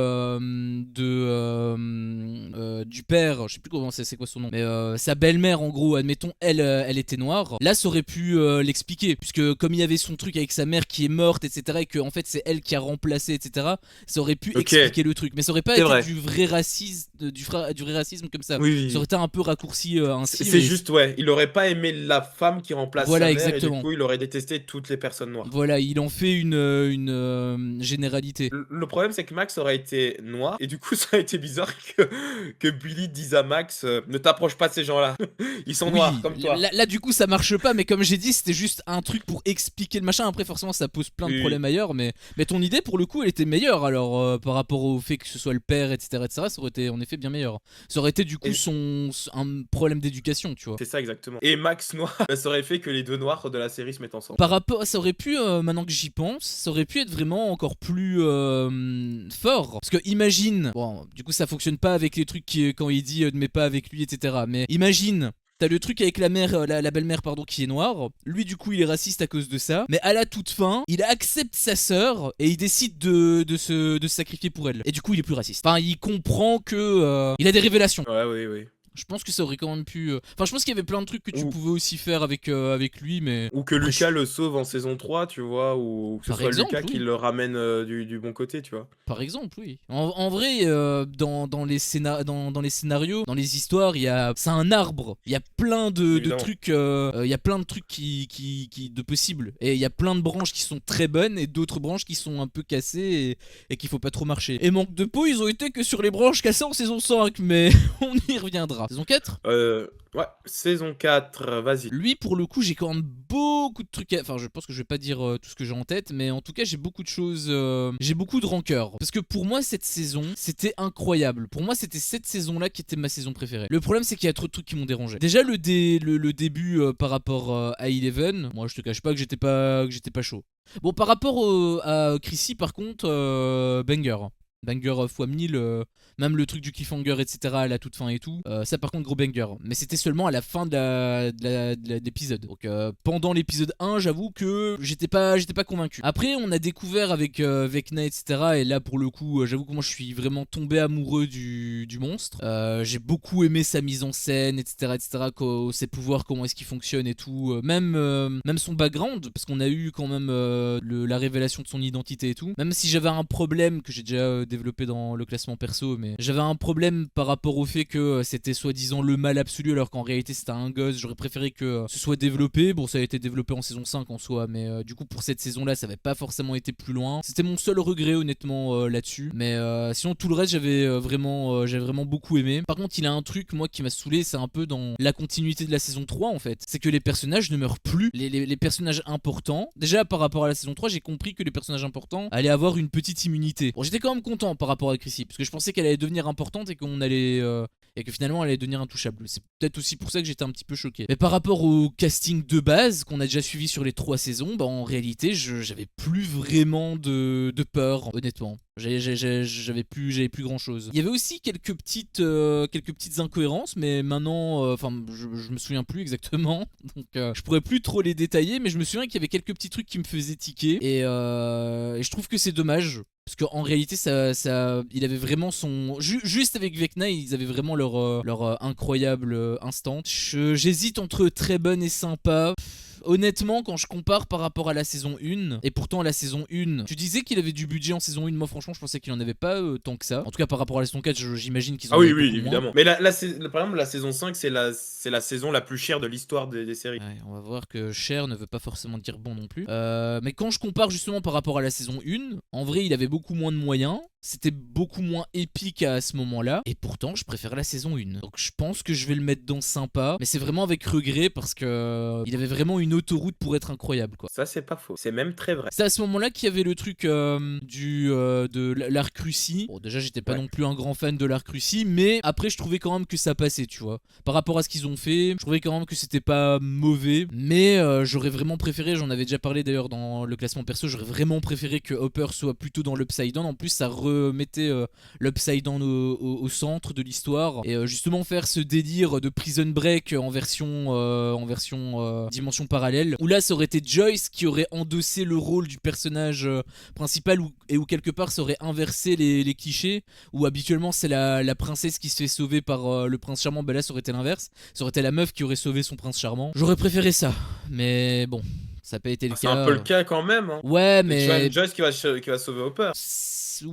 père, je sais plus comment c'est quoi son nom, mais sa belle-mère en gros, admettons, elle était noire. Là, ça aurait pu l'expliquer, puisque comme il y avait son truc avec sa mère qui est morte, etc., et que en fait c'est elle qui a remplacé, etc., ça aurait pu expliquer le truc, mais ça aurait pas été du vrai racisme, du vrai racisme comme ça.
Oui.
Ça aurait été un peu raccourci ainsi.
C'est juste, ouais, il aurait pas aimé la femme qui remplace sa mère,
exactement.
et du coup il aurait détesté toutes les personnes noires.
Voilà, il en fait une généralité.
Le problème, c'est que Max aurait été noir, et du coup ça a été bizarre que Billy dise à Max ne t'approche pas de ces gens-là, ils sont noirs comme toi.
Là du coup ça marche pas, mais comme j'ai dit, c'était juste un truc pour expliquer le machin. Après forcément ça pose plein de problèmes ailleurs, mais ton idée pour le coup elle était meilleure. Alors par rapport au fait que ce soit le père, etc., ça aurait été en effet bien meilleur. Ça aurait été du coup un problème d'éducation, tu vois.
C'est ça exactement. Et Max noir, ça aurait fait que les deux noirs de la série se mettent ensemble.
Par rapport, ça aurait pu, maintenant que j'y pense, ça aurait pu être vraiment encore plus fort. Parce que imagine, bon, du coup ça fonctionne pas avec les trucs quand il dit ne mets pas avec lui, etc. Mais imagine. T'as le truc avec la mère, la belle-mère pardon, qui est noire. Lui du coup il est raciste à cause de ça. Mais à la toute fin, il accepte sa sœur et il décide de se sacrifier pour elle. Et du coup il est plus raciste. Enfin il comprend que il a des révélations.
Ouais, oui.
Je pense que ça aurait quand même pu... Enfin, je pense qu'il y avait plein de trucs que tu pouvais aussi faire avec lui, mais...
Ou que Lucas le sauve en saison 3, tu vois, ou que ce soit Lucas qui le ramène du bon côté, tu vois.
Par exemple, oui. En vrai, dans les scénarios, dans les histoires, c'est un arbre. Il y a plein de trucs, il y a plein de trucs de possibles. Et il y a plein de branches qui sont très bonnes et d'autres branches qui sont un peu cassées et qu'il faut pas trop marcher. Et manque de peau, ils ont été que sur les branches cassées en saison 5, mais on y reviendra. Saison 4 ?
Ouais, saison 4, vas-y.
Lui, pour le coup, j'ai quand même beaucoup de trucs Enfin, je pense que je vais pas dire tout ce que j'ai en tête, mais en tout cas, j'ai beaucoup de choses... J'ai beaucoup de rancœur. Parce que pour moi, cette saison, c'était incroyable. Pour moi, c'était cette saison-là qui était ma saison préférée. Le problème, c'est qu'il y a trop de trucs qui m'ont dérangé. Déjà, le début par rapport à Eleven, moi, je te cache pas que j'étais pas chaud. Bon, par rapport à Chrissy, par contre, banger fois 1000, même le truc du cliffhanger, etc., à la toute fin et tout, ça par contre gros banger. Mais c'était seulement à la fin de l'épisode. Donc pendant l'épisode 1, j'avoue que j'étais pas convaincu. Après on a découvert avec Vecna, etc., et là pour le coup j'avoue que moi je suis vraiment tombé amoureux du monstre. J'ai beaucoup aimé sa mise en scène, etc., ses pouvoirs, comment est-ce qu'ils fonctionnent et tout, même son background, parce qu'on a eu quand même la révélation de son identité et tout. Même si j'avais un problème que j'ai déjà développé dans le classement perso, mais j'avais un problème par rapport au fait que c'était soi-disant le mal absolu alors qu'en réalité c'était un gosse. J'aurais préféré que ce soit développé. Bon, ça a été développé en saison 5 en soi, mais du coup pour cette saison là ça avait pas forcément été plus loin. C'était mon seul regret honnêtement là-dessus, mais sinon tout le reste j'avais vraiment beaucoup aimé. Par contre il y a un truc moi qui m'a saoulé, c'est un peu dans la continuité de la saison 3 en fait, c'est que les personnages ne meurent plus. Les personnages importants, déjà par rapport à la saison 3 j'ai compris que les personnages importants allaient avoir une petite immunité. Bon, j'étais quand même content par rapport à Chrissy, parce que je pensais qu'elle allait devenir importante et qu'on allait et que finalement elle allait devenir intouchable. C'est peut-être aussi pour ça que j'étais un petit peu choqué. Mais par rapport au casting de base qu'on a déjà suivi sur les 3 saisons, bah en réalité j'avais plus vraiment de peur, honnêtement. J'avais plus grand chose. Il y avait aussi quelques petites incohérences, mais maintenant, je me souviens plus exactement, donc je pourrais plus trop les détailler, mais je me souviens qu'il y avait quelques petits trucs qui me faisaient tiquer, et je trouve que c'est dommage. Parce qu'en réalité, il avait vraiment son. Juste avec Vecna, ils avaient vraiment leur incroyable instant. J'hésite entre très bonne et sympa. Honnêtement, quand je compare par rapport à la saison 1, et pourtant la saison 1, tu disais qu'il avait du budget en saison 1, moi franchement je pensais qu'il en avait pas tant que ça. En tout cas par rapport à la saison 4, j'imagine qu'ils en avaient beaucoup
évidemment.
moins.
Mais par exemple, la saison 5, c'est la saison la plus chère de l'histoire des séries.
Ouais, on va voir que cher ne veut pas forcément dire bon non plus. Mais quand je compare justement par rapport à la saison 1, en vrai il avait beaucoup moins de moyens. C'était beaucoup moins épique à ce moment-là. Et pourtant, je préfère la saison 1. Donc je pense que je vais le mettre dans sympa. Mais c'est vraiment avec regret parce que il avait vraiment une autoroute pour être incroyable, quoi.
Ça, c'est pas faux. C'est même très vrai.
C'est à ce moment-là qu'il y avait le truc de l'arc Russie. Bon, déjà, j'étais pas non plus un grand fan de l'arc Russie, mais après, je trouvais quand même que ça passait, tu vois. Par rapport à ce qu'ils ont fait, je trouvais quand même que c'était pas mauvais. Mais j'aurais vraiment préféré, j'en avais déjà parlé d'ailleurs dans le classement perso, j'aurais vraiment préféré que Hopper soit plutôt dans l'Upside Down. En plus, ça remettait l'Upside Down au centre de l'histoire. Et justement, faire ce délire de Prison Break en version dimension parallèle, où là, ça aurait été Joyce qui aurait endossé le rôle du personnage principal, et où quelque part ça aurait inversé les clichés, où habituellement c'est la princesse qui se fait sauver par le prince charmant. Bah là ça aurait été l'inverse, ça aurait été la meuf qui aurait sauvé son prince charmant. J'aurais préféré ça, mais bon, ça n'a pas été le cas.
C'est un peu le cas quand même. Hein.
Ouais, mais
Joyce qui va sauver Hopper.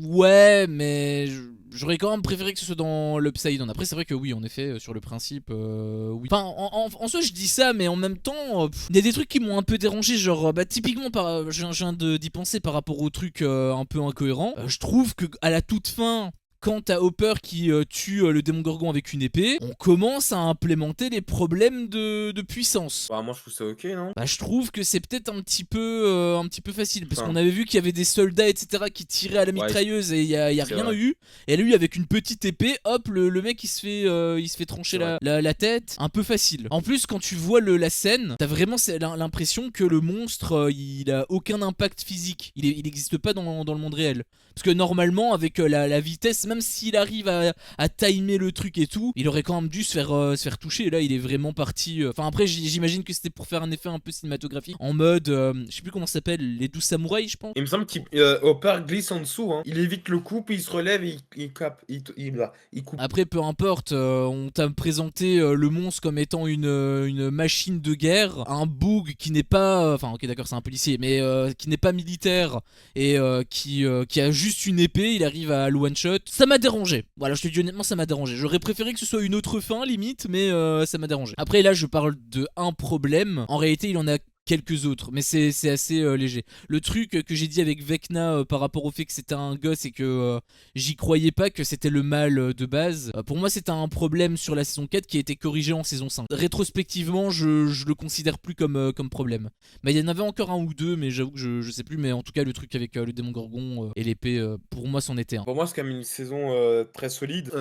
Ouais, mais j'aurais quand même préféré que ce soit dans l'Upside Down. Après, c'est vrai que oui, en effet, sur le principe, oui. Enfin, en soi, je dis ça, mais en même temps, il y a des trucs qui m'ont un peu dérangé. Genre, bah, typiquement, je viens d'y penser par rapport aux trucs un peu incohérents. Je trouve que à la toute fin, quand t'as Hopper qui tue le démon Gorgon avec une épée, on commence à implémenter les problèmes de puissance.
Bah, moi je trouve ça ok, non?
Bah, je trouve que c'est peut-être un petit peu facile, parce qu'on avait vu qu'il y avait des soldats, etc., qui tiraient à la mitrailleuse, et il y a rien
vrai.
eu. Et lui, avec une petite épée, hop, le mec il se fait trancher la tête, un peu facile. En plus, quand tu vois la scène, t'as vraiment l'impression que le monstre, il a aucun impact physique. Il existe pas dans le monde réel. Parce que normalement, avec la vitesse, même s'il arrive à timer le truc et tout, il aurait quand même dû se faire toucher. Et là, il est vraiment parti. Enfin, après, j'imagine que c'était pour faire un effet un peu cinématographique. En mode, je sais plus comment ça s'appelle, les 12 samouraïs, je pense.
Il me semble qu'Hopper glisse en dessous. Hein. Il évite le coup, puis il se relève et il coupe.
Après, peu importe, on t'a présenté le monstre comme étant une machine de guerre, un boug qui n'est pas. Enfin, ok, d'accord, c'est un policier, mais qui n'est pas militaire et qui a juste une épée. Il arrive à le one-shot. Ça m'a dérangé. Voilà, je te dis honnêtement, ça m'a dérangé. J'aurais préféré que ce soit une autre fin, limite, mais ça m'a dérangé. Après, là, je parle de un problème. En réalité, il en a quelques autres, mais c'est assez léger. Le truc que j'ai dit avec Vecna par rapport au fait que c'était un gosse et que j'y croyais pas que c'était le mal de base, pour moi c'était un problème sur la saison 4 qui a été corrigé en saison 5. Rétrospectivement, je le considère plus comme problème. Mais il y en avait encore un ou deux, mais j'avoue que je sais plus. Mais en tout cas, le truc avec le démon Gorgon et l'épée, pour moi c'en était un.
Pour moi, c'est quand même une saison très solide.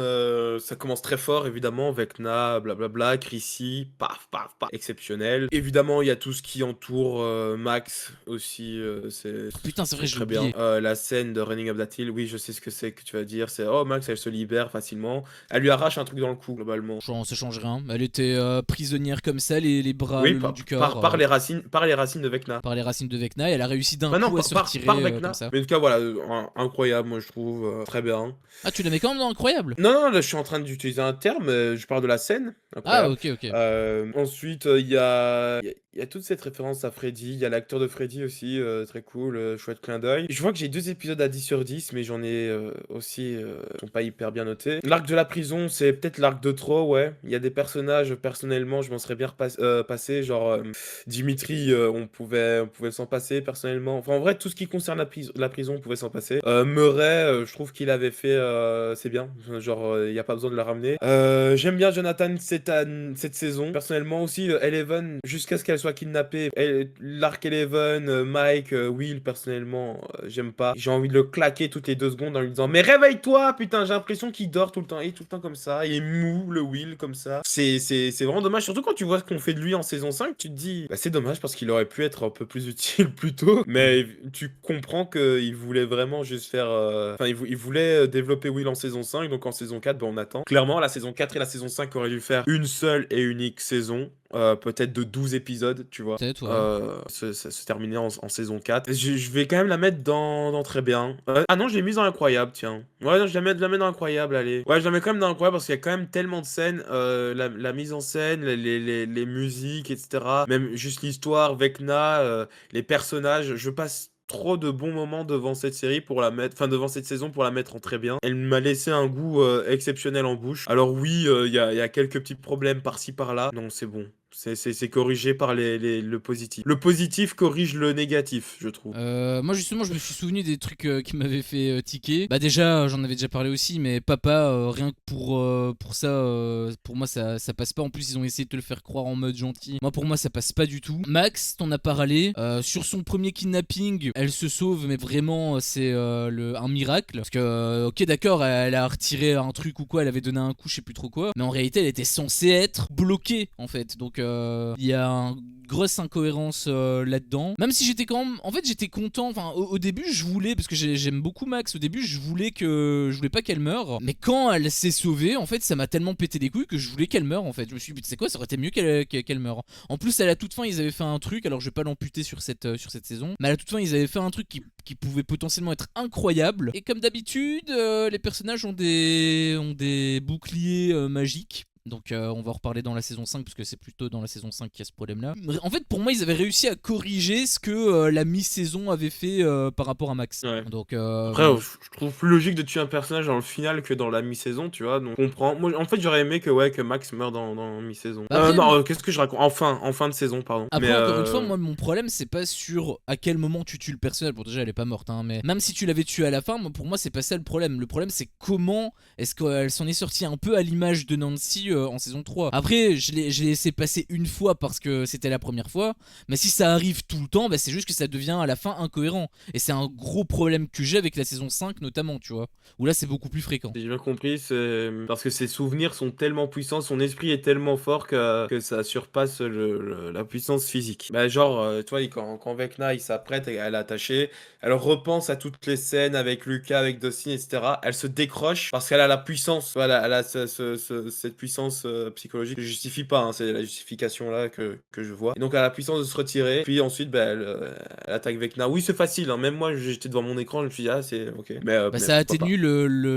Ça commence très fort, évidemment. Vecna, blablabla, Chrissy, paf, paf, paf, exceptionnel. Évidemment, il y a tout ce qui entoure Max aussi.
Putain, c'est vrai, j'ai
très bien.
oublié.
La scène de Running Up That Hill, oui, je sais ce que c'est que tu vas dire. C'est oh, Max, elle se libère facilement. Elle lui arrache un truc dans le cou, globalement.
Ça change rien. Elle était prisonnière comme ça, les bras
Oui,
le long du corps.
par les racines de Vecna.
Par les racines de Vecna, et elle a réussi d'un
Bah non,
coup à se retirer
par Vecna.
comme ça.
Mais en tout cas, voilà, incroyable, moi je trouve. Très bien.
Ah, tu la mets quand même dans incroyable.
Non, non, là je suis en train d'utiliser un terme, je parle de la scène.
Ah,
Incroyable.
ok.
Ensuite, il y a toute cette référence à Freddy. Il y a l'acteur de Freddy aussi, très cool, chouette clin d'œil. Je vois que j'ai 2 épisodes à 10 sur 10, mais j'en ai aussi qui sont pas hyper bien notés. L'arc de la prison, c'est peut-être l'arc de trop, ouais. Il y a des personnages, personnellement, je m'en serais bien passé. Genre, Dimitri, on pouvait s'en passer, personnellement. Enfin, en vrai, tout ce qui concerne la prison, on pouvait s'en passer. Murray, je trouve qu'il avait fait, c'est bien. Genre, il n'y a pas besoin de le ramener. J'aime bien Jonathan cette saison. Personnellement aussi, Eleven, jusqu'à ce qu'elle soit kidnappée, l'arc Eleven, Mike, Will, personnellement, j'aime pas. J'ai envie de le claquer toutes les 2 secondes en lui disant mais réveille-toi, putain, j'ai l'impression qu'il dort tout le temps, et tout le temps comme ça, il est mou, le Will, comme ça. C'est vraiment dommage, surtout quand tu vois ce qu'on fait de lui en saison 5, tu te dis, bah c'est dommage parce qu'il aurait pu être un peu plus utile plus tôt, mais tu comprends qu'il voulait vraiment juste faire... Enfin, il voulait développer Will en saison 5, donc en saison 4, bah on attend. Clairement, la saison 4 et la saison 5 auraient dû faire une seule et unique saison. Peut-être de 12 épisodes, tu vois.
Peut-être, ouais.
Se terminer en saison 4. Je vais quand même la mettre dans très bien. Ah non, je l'ai mise dans incroyable, tiens. Ouais, non, je la mets dans incroyable, allez. Ouais, je la mets quand même dans incroyable parce qu'il y a quand même tellement de scènes. La mise en scène, les musiques, etc. Même juste l'histoire, Vecna, les personnages. Je passe trop de bons moments devant cette série pour la mettre, enfin devant cette saison pour la mettre en très bien. Elle m'a laissé un goût exceptionnel en bouche. Alors oui, il y a quelques petits problèmes par-ci par-là. Non, c'est bon. C'est corrigé par le positif. Le positif corrige le négatif, je trouve.
Moi justement je me suis souvenu des trucs qui m'avaient fait tiquer. Bah déjà j'en avais déjà parlé aussi, mais papa rien que pour ça, pour moi ça passe pas. En plus ils ont essayé de te le faire croire en mode gentil. Moi pour moi ça passe pas du tout. Max, t'en as parlé. Sur son premier kidnapping, elle se sauve, mais vraiment c'est un miracle. Parce que ok d'accord, elle a retiré un truc ou quoi, elle avait donné un coup, je sais plus trop quoi. Mais en réalité elle était censée être bloquée en fait. Donc il y a une grosse incohérence là-dedans. Même si j'étais quand même, en fait j'étais content. Enfin au début je voulais, parce que j'aime beaucoup Max. Au début je voulais pas qu'elle meure. Mais quand elle s'est sauvée, en fait ça m'a tellement pété les couilles que je voulais qu'elle meure en fait. Je me suis dit c'est quoi, ça aurait été mieux qu'elle meure. En plus à la toute fin ils avaient fait un truc. Alors je vais pas l'amputer sur cette saison, mais à la toute fin ils avaient fait un truc qui pouvait potentiellement être incroyable. Et comme d'habitude, les personnages ont des boucliers magiques. Donc on va en reparler dans la saison 5 parce que c'est plutôt dans la saison 5 qu'il y a ce problème là. En fait pour moi ils avaient réussi à corriger ce que la mi-saison avait fait par rapport à Max.
Ouais.
Donc
Après, je trouve plus logique de tuer un personnage dans le final que dans la mi-saison, tu vois. Donc, on comprend. Moi, en fait, j'aurais aimé que Max meure dans mi-saison.
Bah après,
Non, qu'est-ce que je raconte? En fin de saison, pardon.
après,
Mais
encore une fois, moi, mon problème, c'est pas sur à quel moment tu tues le personnage. Bon, déjà, elle est pas morte, hein, mais même si tu l'avais tué à la fin, pour moi, c'est pas ça le problème. Le problème, c'est comment est-ce qu'elle s'en est sortie un peu à l'image de Nancy en saison 3. Après, je l'ai laissé passer une fois parce que c'était la première fois, mais si ça arrive tout le temps, bah, c'est juste que ça devient à la fin incohérent. Et c'est un gros problème que j'ai avec la saison 5, notamment, tu vois, où là, c'est beaucoup plus fréquent.
si j'ai bien compris, c'est parce que ses souvenirs sont tellement puissants, son esprit est tellement fort que ça surpasse la puissance physique. Bah, genre, tu vois, quand Vecna il s'apprête à l'attacher, elle repense à toutes les scènes avec Lucas, avec Dustin, etc. Elle se décroche parce qu'elle a la puissance, voilà, elle a cette puissance psychologique que je justifie pas, hein, c'est la justification là que je vois. Et donc elle a la puissance de se retirer, puis ensuite, bah, elle attaque Vecna. Oui, c'est facile, hein, même moi j'étais devant mon écran, je me suis dit, ah, c'est ok.
Bah,
Mais
ça
pourquoi pas.
atténue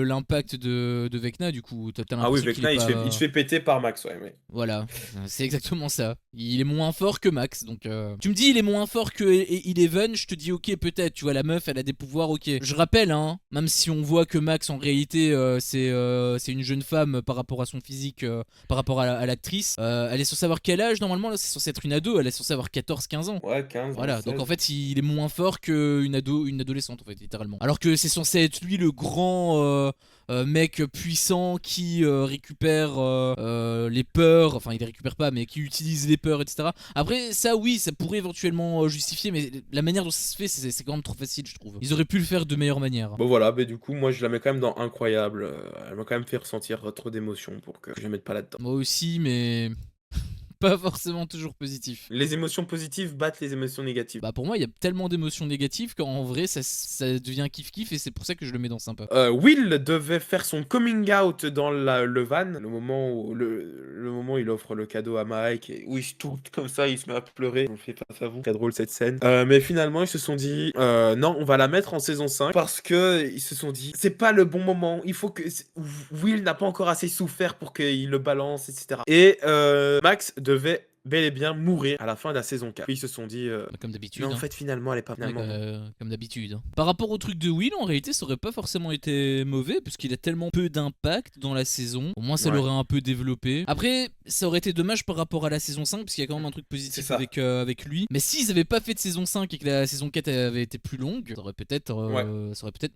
l'impact de Vecna, du coup. T'as
Ah oui,
l'impression qu'il est
Vecna, il se
pas.
fait péter par Max, ouais, mais...
Voilà, c'est exactement ça. Il est moins fort que Max, donc tu me dis il est moins fort que Eleven, je te dis ok peut-être, tu vois la meuf elle a des pouvoirs, ok. Je rappelle hein, même si on voit que Max en réalité c'est une jeune femme par rapport à son physique, par rapport à l'actrice, elle est censée avoir quel âge normalement là, c'est censé être une ado, elle est censée avoir 14-15 ans.
Ouais, 15,
Voilà,
16.
donc en fait il est moins fort qu'une une adolescente en fait, littéralement. Alors que c'est censé être lui le grand mec puissant qui récupère les peurs, enfin il les récupère pas mais qui utilise les peurs, etc. Après ça oui ça pourrait éventuellement justifier, mais la manière dont ça se fait c'est quand même trop facile je trouve. Ils auraient pu le faire de meilleure manière.
Bon voilà, mais du coup, moi je la mets quand même dans incroyable. Elle m'a quand même fait ressentir trop d'émotions pour que je la mette pas là-dedans.
Moi aussi mais pas forcément toujours positif.
Les émotions positives battent les émotions négatives.
Bah pour moi il y a tellement d'émotions négatives qu'en vrai ça devient kiff-kiff et c'est pour ça que je le mets dans sympa.
Will devait faire son coming out dans le van, le moment où il offre le cadeau à Mike, et où il se tourne comme ça, il se met à pleurer. On fait face à vous. Très drôle cette scène. Mais finalement, ils se sont dit, non, on va la mettre en saison 5 parce que ils se sont dit, c'est pas le bon moment. Il faut que Will n'a pas encore assez souffert pour qu'il le balance, etc. Et Max devait bel et bien mourir à la fin de la saison 4. Puis ils se sont dit,
Bah, comme d'habitude.
non, en
Hein.
fait, finalement, elle est pas
Ouais,
finalement.
comme d'habitude. Hein. Par rapport au truc de Will, en réalité, ça aurait pas forcément été mauvais, parce qu'il a tellement peu d'impact dans la saison. Au moins, ça
Ouais.
l'aurait un peu développé. Après, ça aurait été dommage par rapport à la saison 5, parce qu'il y a quand même un truc
C'est
positif
ça.
avec lui. Mais s'ils avaient pas fait de saison 5 et que la saison 4 avait été plus longue, ça aurait peut-être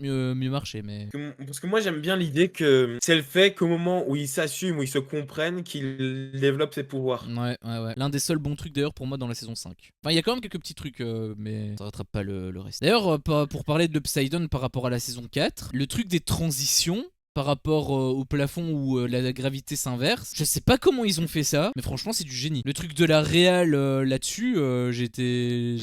mieux marché. Mais
Parce que moi j'aime bien l'idée que c'est le fait qu'au moment où ils s'assument, où ils se comprennent, qu'ils développent ses pouvoirs.
ouais. l'un des seuls bons trucs d'ailleurs pour moi dans la saison 5. Enfin, il y a quand même quelques petits trucs, mais ça rattrape pas le reste. D'ailleurs, pour parler de l'Upside Down par rapport à la saison 4, le truc des transitions par rapport au plafond où la gravité s'inverse. Je sais pas comment ils ont fait ça, mais franchement c'est du génie. Le truc de la réal là-dessus, j'étais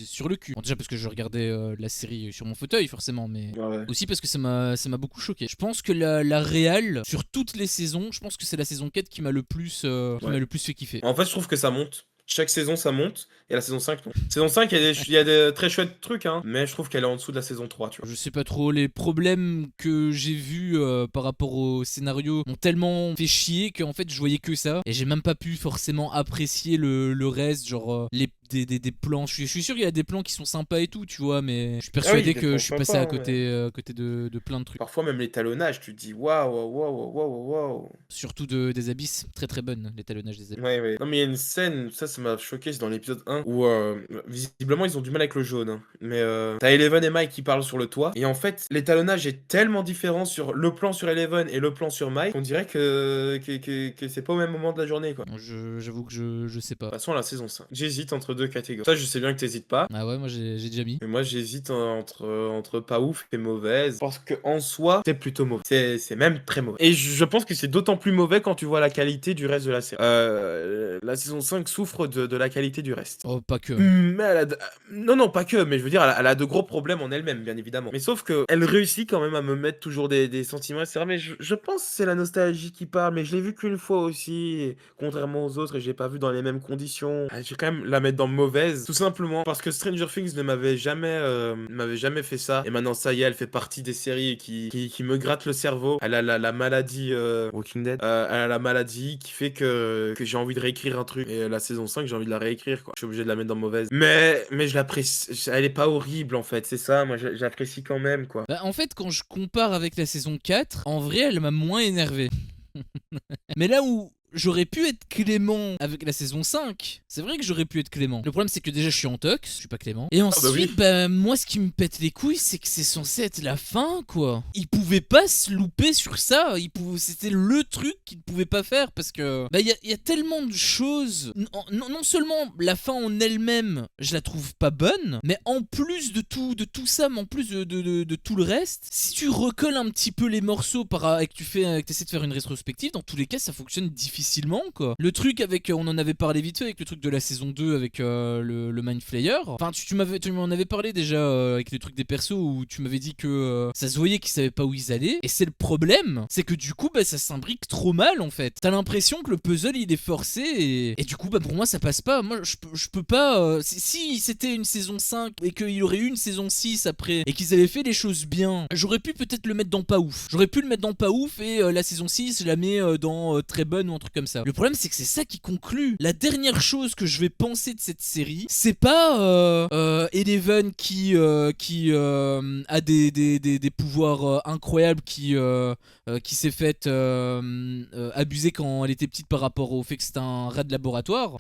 sur le cul. Bon, déjà parce que je regardais la série sur mon fauteuil forcément, mais aussi parce que ça m'a beaucoup choqué. Je pense que la réal sur toutes les saisons, je pense que c'est la saison 4 qui m'a le plus fait kiffer.
En fait, je trouve que ça monte. Chaque saison, ça monte, et la saison 5, non. Saison 5, il y a des très chouettes trucs, hein, mais je trouve qu'elle est en dessous de la saison 3, tu vois.
Je sais pas trop, les problèmes que j'ai vus par rapport au scénario m'ont tellement fait chier qu'en fait je voyais que ça, et j'ai même pas pu forcément apprécier le reste, genre des plans. Je suis sûr qu'il y a des plans qui sont sympas et tout, tu vois, mais je suis persuadé que je suis passé à côté, de plein de trucs.
Parfois, même l'étalonnage, tu te dis waouh.
Surtout des abysses, très très bonnes, l'étalonnage des abysses.
Ouais. Non, mais il y a une scène, ça m'a choqué, c'est dans l'épisode 1, où visiblement ils ont du mal avec le jaune. Hein. Mais t'as Eleven et Mike qui parlent sur le toit, et en fait, l'étalonnage est tellement différent sur le plan sur Eleven et le plan sur Mike qu'on dirait que c'est pas au même moment de la journée, quoi.
J'avoue que je sais pas.
Passons à la saison 5. J'hésite entre deux catégories. Ça, je sais bien que t'hésites pas.
Ah ouais, moi j'ai déjà mis.
Mais moi, j'hésite entre pas ouf et mauvaise. Parce que en soi, c'est plutôt mauvais. C'est même très mauvais. Et je pense que c'est d'autant plus mauvais quand tu vois la qualité du reste de la série. La saison 5 souffre de la qualité du reste.
Oh, pas que.
Mais non, pas que. Mais je veux dire, elle a de gros problèmes en elle-même, bien évidemment. Mais sauf que elle réussit quand même à me mettre toujours des sentiments, etc. Mais je pense que c'est la nostalgie qui parle. Mais je l'ai vu qu'une fois aussi. Et contrairement aux autres, et je l'ai pas vu dans les mêmes conditions. Je vais quand même la mettre dans mauvaise. Tout simplement parce que Stranger Things ne m'avait jamais fait ça. Et maintenant, ça y est, elle fait partie des séries qui me grattent le cerveau. Elle a la maladie Walking Dead. Elle a la maladie qui fait que j'ai envie de réécrire un truc. Et la saison 5, j'ai envie de la réécrire, quoi. Je suis obligé de la mettre dans mauvaise. Mais je l'apprécie. Elle est pas horrible, en fait. C'est ça. Moi, j'apprécie quand même, quoi.
Bah, en fait, quand je compare avec la saison 4, en vrai, elle m'a moins énervé. Mais là où j'aurais pu être clément avec la saison 5, c'est vrai que j'aurais pu être clément. Le problème c'est que déjà je suis en tox, je suis pas clément. Et ensuite, moi ce qui me pète les couilles, c'est que c'est censé être la fin, quoi. Ils pouvaient pas se louper sur ça, c'était le truc qu'ils ne pouvaient pas faire parce que bah y a tellement de choses. Non seulement la fin en elle-même, je la trouve pas bonne, mais en plus de tout ça, mais en plus de tout le reste, si tu recolles un petit peu les morceaux et que tu essaies de faire une rétrospective, dans tous les cas ça fonctionne difficilement, quoi. Le truc avec, on en avait parlé vite fait avec le truc de la saison 2 avec le Mind Flayer. Enfin, tu m'en avais parlé déjà avec les trucs des persos où tu m'avais dit que ça se voyait qu'ils savaient pas où ils allaient. Et c'est le problème, c'est que du coup, bah, ça s'imbrique trop mal en fait. T'as l'impression que le puzzle il est forcé et du coup, bah pour moi ça passe pas. Moi je peux pas. Si c'était une saison 5 et qu'il y aurait eu une saison 6 après et qu'ils avaient fait les choses bien, j'aurais pu peut-être le mettre dans pas ouf. J'aurais pu le mettre dans pas ouf et la saison 6 je la mets dans très bonne ou un truc comme ça. Le problème c'est que c'est ça qui conclut. La dernière chose que je vais penser de cette série, c'est pas Eleven qui a des pouvoirs incroyables, qui s'est fait abuser quand elle était petite par rapport au fait que c'était un rat de laboratoire.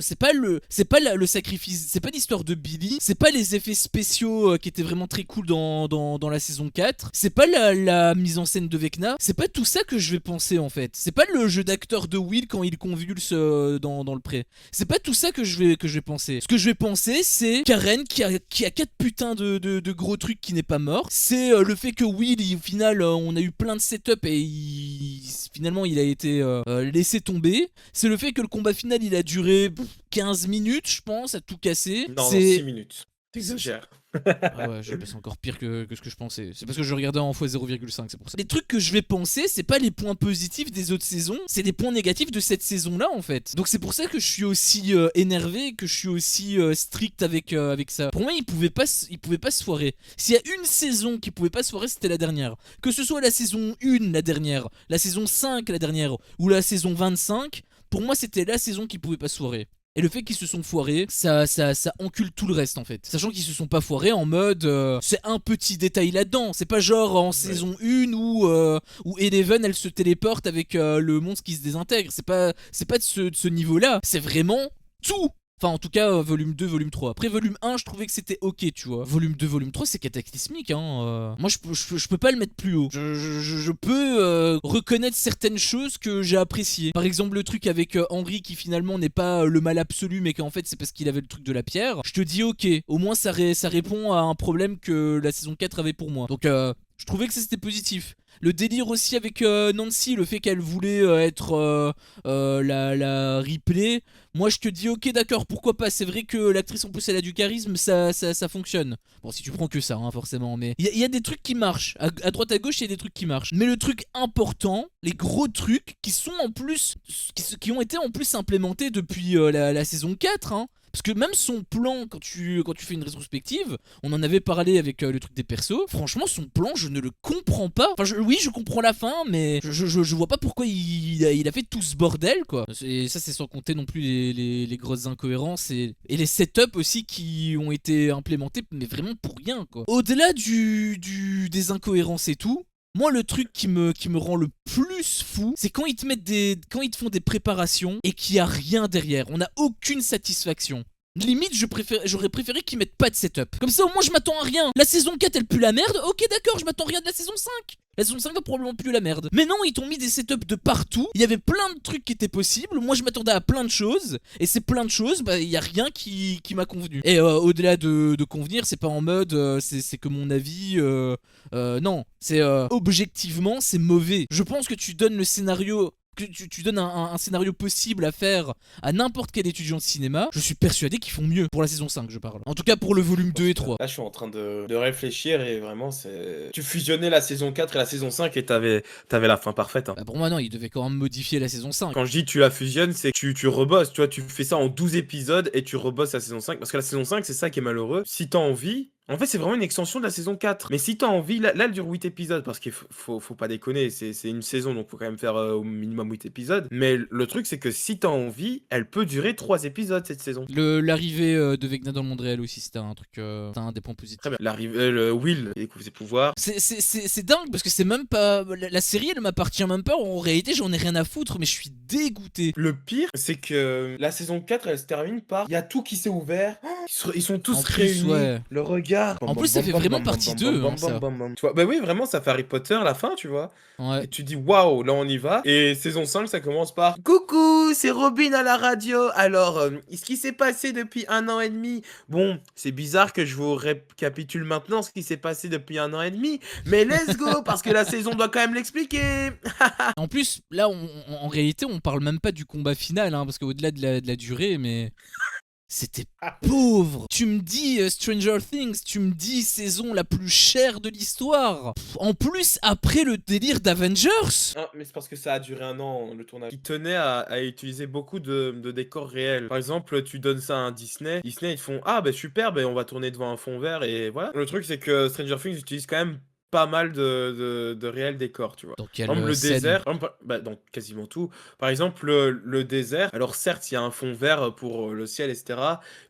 C'est pas le sacrifice, c'est pas l'histoire de Billy, c'est pas les effets spéciaux qui étaient vraiment très cool dans la saison 4, c'est pas la mise en scène de Vecna, c'est pas tout ça que je vais penser en fait. C'est pas le jeu d'acteur de Will quand il convulse dans le pré. C'est pas tout ça que je vais penser. Ce que je vais penser, c'est Karen qui a 4 putains de gros trucs qui n'est pas mort. C'est le fait que Will, au final, on a eu plein de setup et finalement il a été laissé tomber. C'est le fait que le combat final il a duré 15 minutes, je pense, à tout casser.
Non, 6 minutes. T'exagères.
Ah ouais, c'est encore pire que ce que je pensais. C'est parce que je regardais en x0,5, c'est pour ça. Les trucs que je vais penser, c'est pas les points positifs des autres saisons, c'est les points négatifs de cette saison-là en fait. Donc c'est pour ça que je suis aussi énervé, que je suis aussi strict avec ça. Pour moi, il pouvait pas se foirer. S'il y a une saison qui pouvait pas se foirer, c'était la dernière. Que ce soit la saison 1, la dernière, la saison 5, la dernière, ou la saison 25, pour moi, c'était la saison qui pouvait pas se foirer. Et le fait qu'ils se sont foirés, ça encule tout le reste en fait. Sachant qu'ils se sont pas foirés en mode c'est un petit détail là-dedans. C'est pas genre en saison 1 où Eleven elle se téléporte avec le monstre qui se désintègre. C'est pas de ce niveau-là. C'est vraiment tout Enfin, en tout cas, volume 2, volume 3. Après, volume 1, je trouvais que c'était ok, tu vois. Volume 2, volume 3, c'est cataclysmique, hein. Moi, je peux pas le mettre plus haut. Je peux reconnaître certaines choses que j'ai appréciées. Par exemple, le truc avec Henry qui finalement n'est pas le mal absolu, mais qu'en fait, c'est parce qu'il avait le truc de la pierre. Je te dis ok. Au moins, ça répond à un problème que la saison 4 avait pour moi. Donc, je trouvais que ça c'était positif. Le délire aussi avec Nancy, le fait qu'elle voulait être la Ripley. Moi je te dis ok d'accord, pourquoi pas. C'est vrai que l'actrice en plus elle a du charisme, ça fonctionne. Bon si tu prends que ça hein, forcément. Mais il y a des trucs qui marchent. À droite à gauche il y a des trucs qui marchent. Mais le truc important, les gros trucs qui sont en plus, qui ont été en plus implémentés depuis la saison 4 hein. Parce que même son plan, quand tu fais une rétrospective, on en avait parlé avec le truc des persos, franchement son plan je ne le comprends pas. Enfin oui je comprends la fin, mais je vois pas pourquoi il a fait tout ce bordel quoi. Et ça c'est sans compter non plus les grosses incohérences et les setups aussi qui ont été implémentés, mais vraiment pour rien quoi. Au-delà des incohérences et tout, moi, le truc qui me rend le plus fou, c'est quand ils te font des préparations et qu'il y a rien derrière. On n'a aucune satisfaction. Limite, j'aurais préféré qu'ils mettent pas de setup. Comme ça, au moins, je m'attends à rien. La saison 4, elle pue la merde. Ok, d'accord, je m'attends à rien de la saison 5. La saison 5 va probablement puer la merde. Mais non, ils t'ont mis des setups de partout. Il y avait plein de trucs qui étaient possibles. Moi, je m'attendais à plein de choses. Et ces plein de choses, bah, il y a rien qui m'a convenu. Et au-delà de convenir, c'est pas en mode c'est que mon avis. Non, c'est objectivement, c'est mauvais. Je pense que tu donnes le scénario. Que tu donnes un scénario possible à faire à n'importe quel étudiant de cinéma, je suis persuadé qu'ils font mieux. Pour la saison 5, je parle. En tout cas, pour le volume 2 et 3.
Là, je suis en train de réfléchir et vraiment, c'est. Tu fusionnais la saison 4 et la saison 5 et t'avais la fin parfaite. Hein.
Bah pour moi, non, ils devaient quand même modifier la saison 5.
Quand je dis tu la fusionnes, c'est que tu rebosses, tu vois, tu fais ça en 12 épisodes et tu rebosses la saison 5. Parce que la saison 5, c'est ça qui est malheureux. Si t'as envie. En fait, c'est vraiment une extension de la saison 4. Mais si t'as envie, là elle dure 8 épisodes, parce qu'il faut pas déconner, c'est une saison, donc faut quand même faire au minimum 8 épisodes. Mais le truc, c'est que si t'as envie, elle peut durer 3 épisodes, cette saison.
L'arrivée de Vecna dans le monde réel aussi, c'était un truc, c'était un des points positifs.
Très bien. Le Will découvre ses pouvoirs.
C'est dingue, parce que c'est même pas... La série, elle m'appartient même pas, en réalité, j'en ai rien à foutre, mais je suis dégoûté.
Le pire, c'est que la saison 4, elle se termine par... Il y a tout qui s'est ouvert, ils sont tous
En plus,
réunis,
ouais.
le regard.
En plus, ça fait vraiment partie 2, hein, ça.
Tu vois, bah oui, vraiment, ça fait Harry Potter, la fin, tu vois.
Ouais.
Et tu dis, waouh, là on y va. Et saison 5, ça commence par coucou, c'est Robin à la radio. Alors, ce qui s'est passé depuis 1 an et demi. Bon, c'est bizarre que je vous récapitule maintenant ce qui s'est passé depuis 1 an et demi. Mais let's go, parce que la saison doit quand même l'expliquer.
En plus, là, en réalité, on parle même pas du combat final, hein, parce qu'au-delà de la durée, mais... C'était pauvre. Tu me dis Stranger Things, tu me dis saison la plus chère de l'histoire. En plus, après le délire d'Avengers.
Ah, mais c'est parce que ça a duré 1 an, le tournage. Ils tenaient à utiliser beaucoup de décors réels. Par exemple, tu donnes ça à un Disney. Disney, ils font ah, bah super, bah, on va tourner devant un fond vert et voilà. Le truc, c'est que Stranger Things utilise quand même pas mal de réels décors, tu vois.
Dans
Par exemple,
quelle
le
scène?
désert, bah, dans quasiment tout. Par exemple, le désert, alors certes, il y a un fond vert pour le ciel, etc.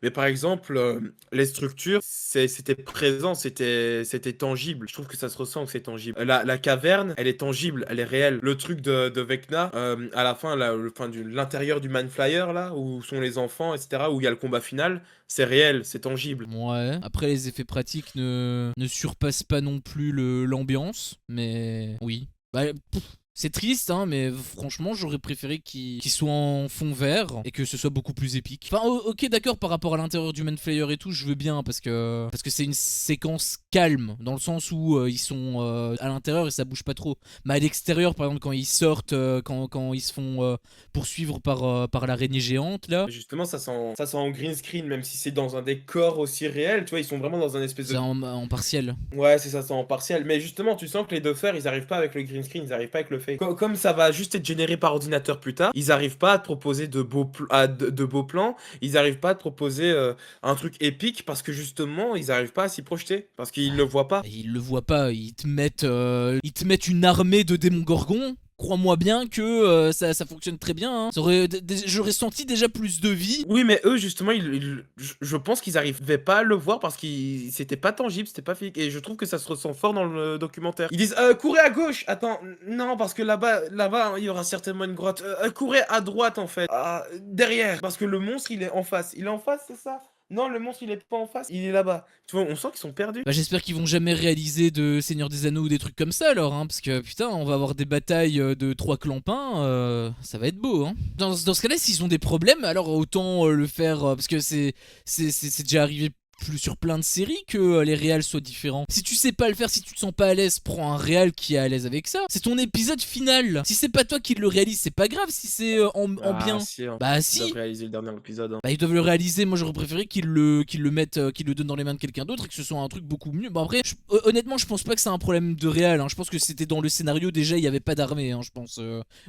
Mais par exemple, les structures, c'était présent, c'était tangible. Je trouve que ça se ressent que c'est tangible. La caverne, elle est tangible, elle est réelle. Le truc de Vecna, à la fin, l'intérieur du Man Flyer, là, où sont les enfants, etc., où il y a le combat final, c'est réel, c'est tangible.
Ouais. Après, les effets pratiques ne surpassent pas non plus l'ambiance, mais oui. Bah, c'est triste, hein, mais franchement, j'aurais préféré qu'il soit en fond vert et que ce soit beaucoup plus épique. Enfin, ok, d'accord, par rapport à l'intérieur du Man Flayer et tout, je veux bien parce que c'est une séquence calme dans le sens où ils sont à l'intérieur et ça bouge pas trop. Mais à l'extérieur, par exemple, quand ils sortent, quand ils se font poursuivre par l'araignée géante là.
Justement, ça sent en green screen, même si c'est dans un décor aussi réel. Tu vois, ils sont vraiment dans un espèce
C'est
de.
en partiel.
Ouais, c'est ça, c'est en partiel. Mais justement, tu sens que les deux fers, ils arrivent pas avec le green screen, ils arrivent pas avec le fake. Comme ça va juste être généré par ordinateur plus tard, ils arrivent pas à te proposer de beaux plans, ils arrivent pas à te proposer un truc épique parce que justement, ils arrivent pas à s'y projeter, parce qu'ils le voient pas.
Ils le voient pas, ils te mettent une armée de démons gorgons. crois-moi bien que ça fonctionne très bien. Hein. J'aurais senti déjà plus de vie.
Oui, mais eux, justement, je pense qu'ils arrivaient pas à le voir parce que c'était pas tangible, c'était pas physique. Et je trouve que ça se ressent fort dans le documentaire. Ils disent courez à gauche. Attends, non, parce que là-bas, il y aura certainement une grotte. Courez à droite, en fait. Derrière. Parce que le monstre, il est en face. Il est en face, c'est ça? Non, le monstre, il est pas en face, il est là-bas. Tu vois, on sent qu'ils sont perdus.
Bah, j'espère qu'ils vont jamais réaliser de Seigneur des Anneaux ou des trucs comme ça alors, hein, parce que putain, on va avoir des batailles de 3 clampins, ça va être beau. Hein. Dans ce cas-là, s'ils ont des problèmes, alors autant le faire, parce que c'est déjà arrivé sur plein de séries que les réals soient différents. Si tu sais pas le faire, si tu te sens pas à l'aise, prends un réal qui est à l'aise avec ça. C'est ton épisode final. Si c'est pas toi qui le réalise, c'est pas grave si c'est en bien.
Si, hein.
Bah
Ils
si.
doivent réaliser le dernier épisode. Hein.
Bah ils doivent le réaliser. Moi j'aurais préféré qu'ils le mettent, qu'ils le donnent dans les mains de quelqu'un d'autre et que ce soit un truc beaucoup mieux. Bon après, honnêtement, je pense pas que c'est un problème de réal. Hein. Je pense que c'était dans le scénario déjà, il y avait pas d'armée. Hein, je pense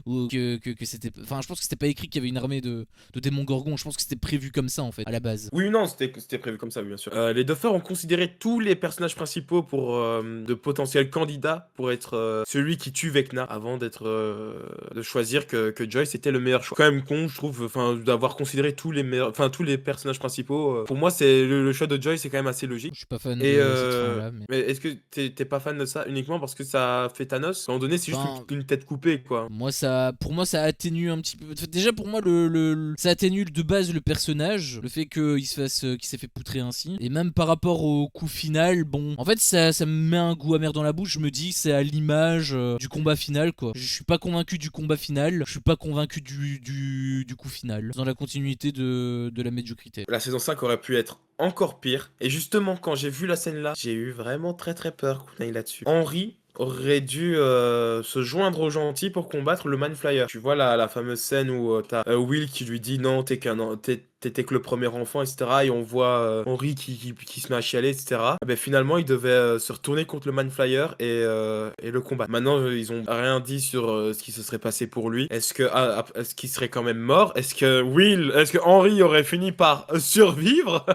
ou que c'était. Enfin, je pense que c'était pas écrit qu'il y avait une armée de démons gorgons. Je pense que c'était prévu comme ça en fait à la base.
Oui, non, c'était prévu comme ça, oui, bien sûr. Les Duffers ont considéré tous les personnages principaux pour de potentiels candidats pour être celui qui tue Vecna avant de choisir que Joyce était le meilleur choix. Quand même con, je trouve, enfin, d'avoir considéré tous les personnages principaux. Pour moi, c'est le choix de Joyce, c'est quand même assez logique.
Je suis pas fan
Et
de cette fin-là.
mais est-ce que t'es pas fan de ça uniquement parce que ça fait Thanos? À un moment donné, c'est juste
Enfin,
une tête coupée, quoi.
pour moi, ça atténue un petit peu. Déjà, pour moi, ça atténue de base le personnage, le fait qu'il s'est fait poutrer ainsi. Et même par rapport au coup final, bon, en fait, ça me met un goût amer dans la bouche. Je me dis, c'est à l'image du combat final, quoi. Je suis pas convaincu du combat final. Je suis pas convaincu du coup final. Dans la continuité de la médiocrité.
La saison 5 aurait pu être encore pire. Et justement, quand j'ai vu la scène là, j'ai eu vraiment très très peur qu'on aille là-dessus. Henry aurait dû se joindre aux gentils pour combattre le Manflyer. Tu vois la fameuse scène où t'as Will qui lui dit non, t'étais que le premier enfant, etc. Et on voit Henry qui se met à chialer, etc. Et ben, finalement, il devait se retourner contre le Manflyer et le combattre. Maintenant, ils ont rien dit sur ce qui se serait passé pour lui. Est-ce qu'il serait quand même mort? Est-ce que Henry aurait fini par survivre?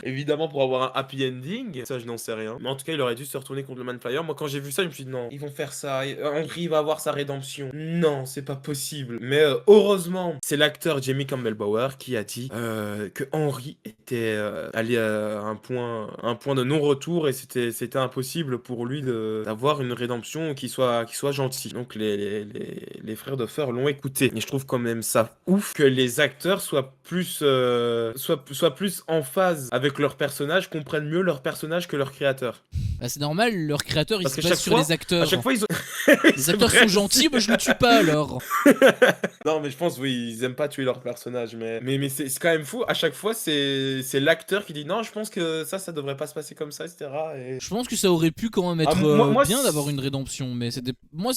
Évidemment, pour avoir un happy ending. Ça, je n'en sais rien. Mais en tout cas, il aurait dû se retourner contre le Manflyer. Moi, quand j'ai vu ça, je me suis dit non, ils vont faire ça. Henry va avoir sa rédemption. Non, c'est pas possible. Mais heureusement, c'est l'acteur Jamie Campbell Bower qui a dit que Henry était allé à un point de non-retour et c'était impossible pour lui d'avoir une rédemption qui soit gentil. Donc les frères Duffer l'ont écouté. Et je trouve quand même ça ouf que les acteurs soient plus en phase avec leur personnage, comprennent mieux leur personnage que leur créateur.
Bah, c'est normal, leur créateur il
Parce
se
que
base sur les acteurs.
À chaque fois, ils ont...
Les acteurs sont gentils, moi je le tue pas alors.
Non, mais je pense, oui, ils aiment pas tuer leur personnage. Mais c'est quand même fou. À chaque fois, c'est l'acteur qui dit non, je pense que ça devrait pas se passer comme ça, etc. Et...
Je pense que ça aurait pu quand même être bien d'avoir une rédemption, mais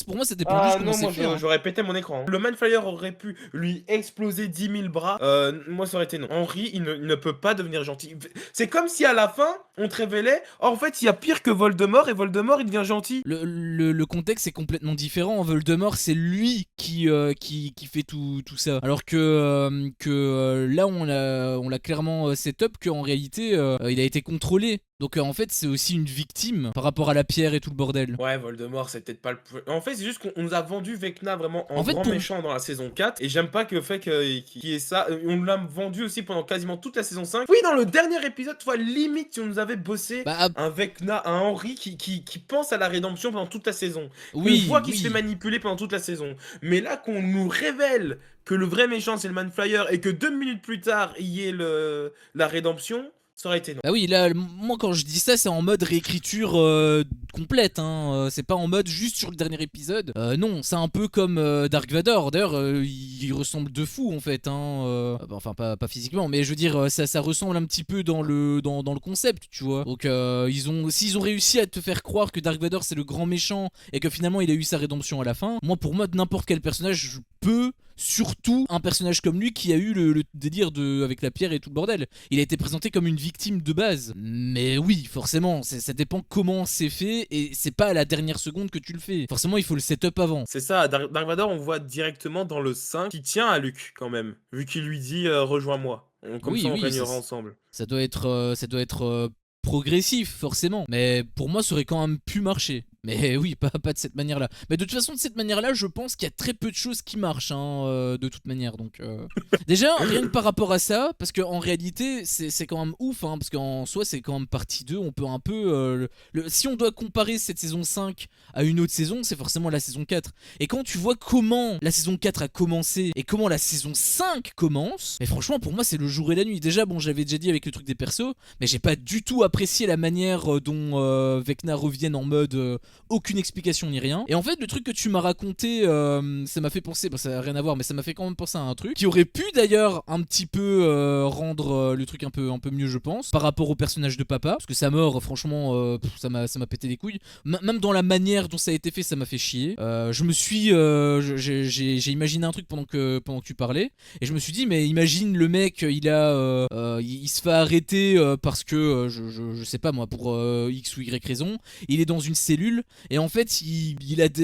pour moi ça dépend juste comment c'est fait.
Non, j'aurais pété mon écran. Le Manflyer aurait pu lui exploser 10 000 bras. Moi, ça aurait été non. Henry, il ne peut pas devenir gentil. C'est comme si à la fin, on te révélait, oh, en fait, il y a pire que Voldemort et Voldemort, il devient gentil.
Le contexte est complètement différent. Voldemort, c'est lui qui fait tout ça. Alors que là, on l'a clairement set-up qu'en réalité, il a été contrôlé. Donc en fait, c'est aussi une victime par rapport à la pierre et tout le bordel.
Ouais, Voldemort, c'est peut-être pas le plus... En fait, c'est juste qu'on nous a vendu Vecna vraiment en grand méchant dans la saison 4. Et j'aime pas que le fait qu'il y ait ça. On nous l'a vendu aussi pendant quasiment toute la saison 5. Oui, dans le dernier épisode, tu vois, limite, tu nous avais bossé un Vecna, un Henry qui pense à la rédemption pendant toute la saison. Oui, on voit qu'il se fait manipuler pendant toute la saison. Mais là, qu'on nous révèle que le vrai méchant, c'est le Manflyer et que 2 minutes plus tard, il y ait la rédemption... Ça aurait été non.
Bah oui, là, moi quand je dis ça, c'est en mode réécriture complète, hein. C'est pas en mode juste sur le dernier épisode. Non, c'est un peu comme Dark Vador. D'ailleurs, il ressemble de fou en fait, hein. Enfin, pas physiquement, mais je veux dire, ça ressemble un petit peu dans le concept, tu vois. Donc, s'ils ont réussi à te faire croire que Dark Vador c'est le grand méchant et que finalement il a eu sa rédemption à la fin, moi pour moi, n'importe quel personnage peut. Surtout un personnage comme lui qui a eu le délire avec la pierre et tout le bordel. Il a été présenté comme une victime de base. Mais oui, forcément, ça dépend comment c'est fait et c'est pas à la dernière seconde que tu le fais. Forcément, il faut le setup avant.
C'est ça, Dark Vador, on voit directement dans le 5 qui tient à Luke quand même, vu qu'il lui dit rejoins-moi. Comme ça, on régnera ensemble.
Ça doit être progressif, forcément. Mais pour moi, ça aurait quand même pu marcher. Mais oui, pas de cette manière-là. Mais de toute façon, de cette manière-là, je pense qu'il y a très peu de choses qui marchent, hein, de toute manière. Donc, déjà, rien que par rapport à ça, parce qu'en réalité, c'est quand même ouf, hein, parce qu'en soi, c'est quand même partie 2. On peut un peu. Si on doit comparer cette saison 5 à une autre saison, c'est forcément la saison 4. Et quand tu vois comment la saison 4 a commencé et comment la saison 5 commence, mais franchement, pour moi, c'est le jour et la nuit. Déjà, bon, j'avais déjà dit avec le truc des persos, mais j'ai pas du tout apprécié la manière dont Vecna revienne en mode. Aucune explication ni rien. Et en fait, le truc que tu m'as raconté, ça m'a fait penser, bah, ça n'a rien à voir, mais ça m'a fait quand même penser à un truc qui aurait pu d'ailleurs un petit peu rendre le truc un peu mieux, je pense, par rapport au personnage de papa, parce que sa mort, franchement, ça m'a pété les couilles. Même dans la manière dont ça a été fait, ça m'a fait chier. J'ai imaginé un truc pendant que tu parlais, et je me suis dit, mais imagine le mec, il se fait arrêter parce que, je sais pas moi, pour X ou Y raison, il est dans une cellule. Et en fait,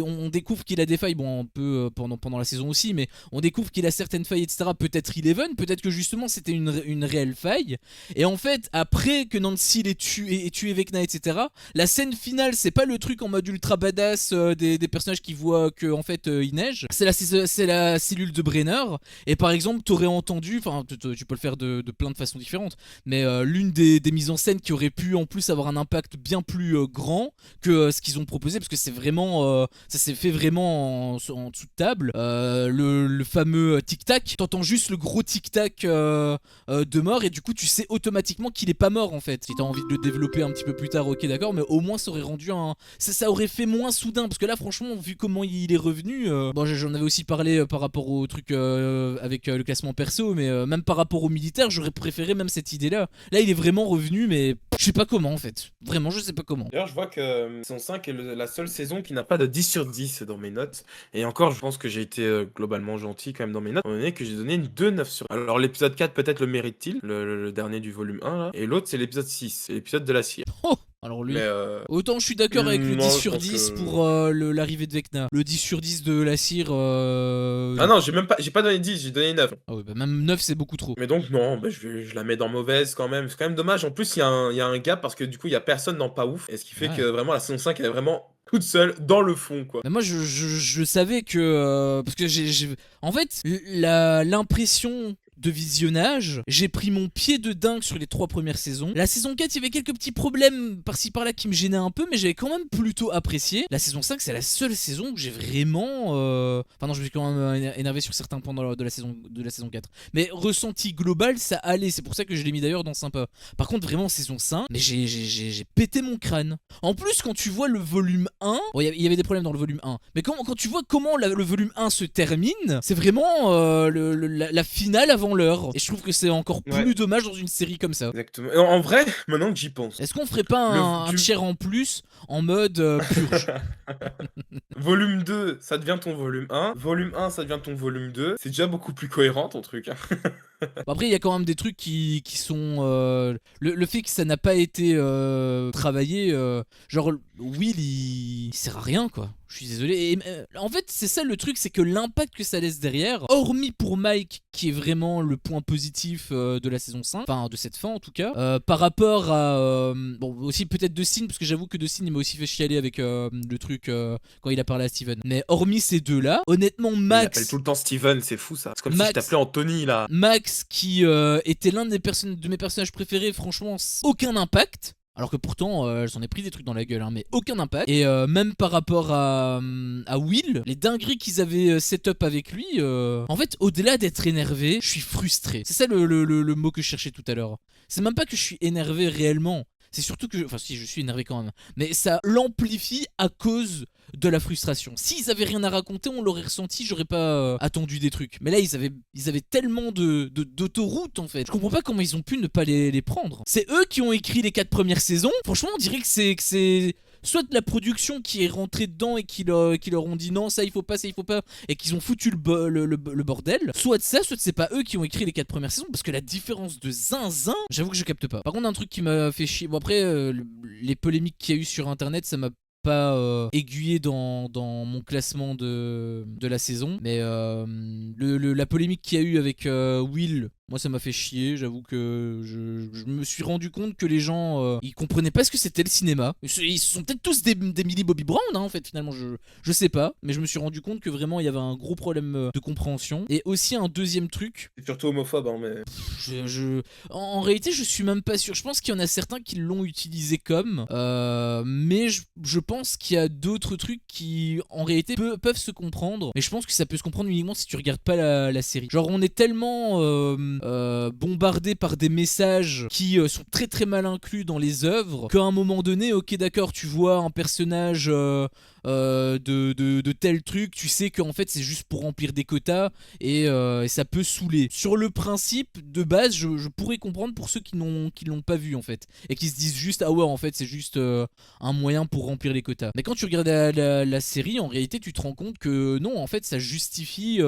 on découvre qu'il a des failles, bon, un peu pendant la saison aussi, mais on découvre qu'il a certaines failles, etc. Peut-être Eleven, peut-être que justement c'était une réelle faille. Et en fait, après que Nancy ait tué Vecna, etc., la scène finale, c'est pas le truc en mode ultra badass des personnages qui voient que en fait il neige. C'est la cellule de Brenner. Et par exemple, t'aurais entendu, enfin, tu peux le faire de plein de façons différentes, mais l'une des mises en scène qui aurait pu en plus avoir un impact bien plus grand que ce qu'ils ont proposé, parce que c'est vraiment ça s'est fait vraiment en dessous de table, le fameux tic-tac, t'entends juste le gros tic-tac de mort, et du coup tu sais automatiquement qu'il est pas mort en fait. Si t'as envie de le développer un petit peu plus tard, ok d'accord, mais au moins ça aurait rendu ça aurait fait moins soudain, parce que là franchement, vu comment il est revenu, bon, j'en avais aussi parlé par rapport au truc avec le classement perso, mais même par rapport aux militaires, j'aurais préféré même cette idée là il est vraiment revenu, mais je sais pas comment en fait, vraiment je sais pas comment.
D'ailleurs, je vois que saison 5 est la seule saison qui n'a pas de 10 sur 10 dans mes notes. Et encore, je pense que j'ai été globalement gentil quand même dans mes notes, étant donné que j'ai donné une 2,9 sur. Alors, l'épisode 4, peut-être le mérite-t-il, le dernier du volume 1, là. Et l'autre, c'est l'épisode 6, c'est l'épisode de la cire.
Oh, alors lui.
Mais
Autant je suis d'accord avec le 10
moi, je
sur
pense
10
que...
pour l'arrivée de Vecna. Le 10 sur 10 de la cire.
Ah non, j'ai pas donné 10, j'ai donné 9.
Ah oui, bah même 9 c'est beaucoup trop.
Mais donc, non, bah, je la mets dans mauvaise quand même. C'est quand même dommage. En plus, il y a un gap parce que du coup, il y a personne dans Pas Ouf. Et ce qui fait que
Ouais.
vraiment, la saison 5, elle est vraiment toute seule dans le fond, quoi.
Mais moi je savais que. Parce que en fait, l'impression de visionnage, j'ai pris mon pied de dingue sur les 3 premières saisons. La saison 4, il y avait quelques petits problèmes par-ci par-là qui me gênaient un peu, mais j'avais quand même plutôt apprécié. La saison 5, c'est la seule saison où j'ai vraiment. Enfin, non, je me suis quand même énervé sur certains points de la saison 4. Mais ressenti global, ça allait. C'est pour ça que je l'ai mis d'ailleurs dans sympa. Par contre, vraiment, saison 5, mais j'ai pété mon crâne. En plus, quand tu vois le volume 1, bon, il y avait des problèmes dans le volume 1, mais quand tu vois comment le volume 1 se termine, c'est vraiment la finale avant l'heure. Et je trouve que c'est encore plus
Ouais.
dommage dans une série comme ça.
Exactement. En vrai, maintenant que j'y pense.
Est-ce qu'on ferait pas un tiers en plus en mode purge?
Volume 2, ça devient ton volume 1. Volume 1, ça devient ton volume 2. C'est déjà beaucoup plus cohérent ton truc, hein.
Bon, après, il y a quand même des trucs qui sont. Le fait que ça n'a pas été travaillé, genre Will, il sert à rien quoi. Je suis désolé. Et, en fait, c'est ça le truc, c'est que l'impact que ça laisse derrière, hormis pour Mike, qui est vraiment le point positif de la saison 5, enfin de cette fin en tout cas, par rapport à. Bon, aussi peut-être Dustin, parce que j'avoue que Dustin il m'a aussi fait chialer avec le truc quand il a parlé à Steven. Mais hormis ces deux-là, honnêtement,
Il appelle
Max.
tout le temps Steven, c'est fou ça. C'est comme si
Max-
je t'appelais Anthony là.
Max qui était l'un de mes personnages préférés, franchement, aucun impact. Alors que pourtant, j'en ai pris des trucs dans la gueule, hein, mais aucun impact. Et même par rapport à Will, les dingueries qu'ils avaient set up avec lui, en fait, au-delà d'être énervé, je suis frustré. C'est ça le mot que je cherchais tout à l'heure. C'est même pas que je suis énervé réellement. C'est surtout que, enfin si, je suis énervé quand même, mais ça l'amplifie à cause de la frustration. S'ils avaient rien à raconter, on l'aurait ressenti, j'aurais pas attendu des trucs. Mais là, ils avaient tellement d'autoroutes en fait. Je comprends pas comment ils ont pu ne pas les prendre. C'est eux qui ont écrit les 4 premières saisons. Franchement, on dirait que c'est soit de la production qui est rentrée dedans et qui leur ont dit non, ça il faut pas, et qu'ils ont foutu le bordel. Soit c'est pas eux qui ont écrit les 4 premières saisons, parce que la différence de zinzin, j'avoue que je capte pas. Par contre, un truc qui m'a fait chier, bon après, les polémiques qu'il y a eu sur internet, ça m'a pas aiguillé dans mon classement de la saison, mais la polémique qu'il y a eu avec Will, Moi ça m'a fait chier, j'avoue que je me suis rendu compte que les gens ils comprenaient pas ce que c'était le cinéma. Ils sont peut-être tous des Millie Bobby Brown hein, en fait finalement, je sais pas, mais je me suis rendu compte que vraiment il y avait un gros problème de compréhension. Et aussi un deuxième truc,
C'est surtout homophobe, hein, mais.
en réalité je suis même pas sûr, je pense qu'il y en a certains qui l'ont utilisé comme, mais je pense qu'il y a d'autres trucs qui en réalité peuvent se comprendre, et je pense que ça peut se comprendre uniquement si tu regardes pas la série. Genre on est tellement bombardé par des messages qui sont très très mal inclus dans les œuvres qu'à un moment donné, ok d'accord, tu vois un personnage de tel truc, tu sais qu'en fait c'est juste pour remplir des quotas et ça peut saouler. Sur le principe de base, je pourrais comprendre pour ceux qui l'ont pas vu en fait et qui se disent juste ah ouais en fait c'est juste un moyen pour remplir les quotas. Mais quand tu regardes la série, en réalité tu te rends compte que non, en fait ça justifie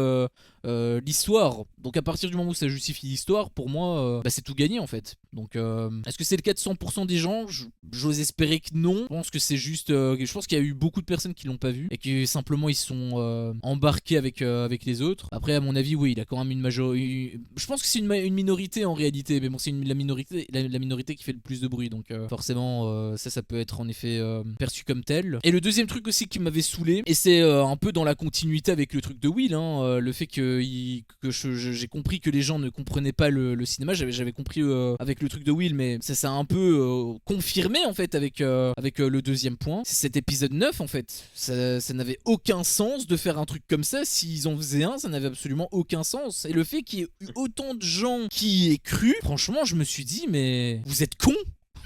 l'histoire. Donc à partir du moment où ça justifie l'histoire, pour moi c'est tout gagné en fait. Donc est-ce que c'est le cas de 100% des gens? J'ose espérer que non. Je pense que c'est juste je pense qu'il y a eu beaucoup de personnes qui l'ont pas vu et qui simplement ils sont embarqués avec les autres. Après à mon avis oui, il a quand même une majorité. Je pense que c'est une minorité en réalité, mais bon c'est la minorité qui fait le plus de bruit, donc forcément ça peut être en effet perçu comme tel. Et le deuxième truc aussi qui m'avait saoulé, et c'est un peu dans la continuité avec le truc de Will, hein, le fait que j'ai compris que les gens ne comprenaient pas le cinéma. J'avais compris avec le truc de Will, mais ça s'est un peu confirmé en fait avec le deuxième point. C'est cet épisode 9 en fait. Ça n'avait aucun sens de faire un truc comme ça. S'ils en faisaient un, ça n'avait absolument aucun sens. Et le fait qu'il y ait eu autant de gens qui y aient cru, franchement je me suis dit mais vous êtes cons.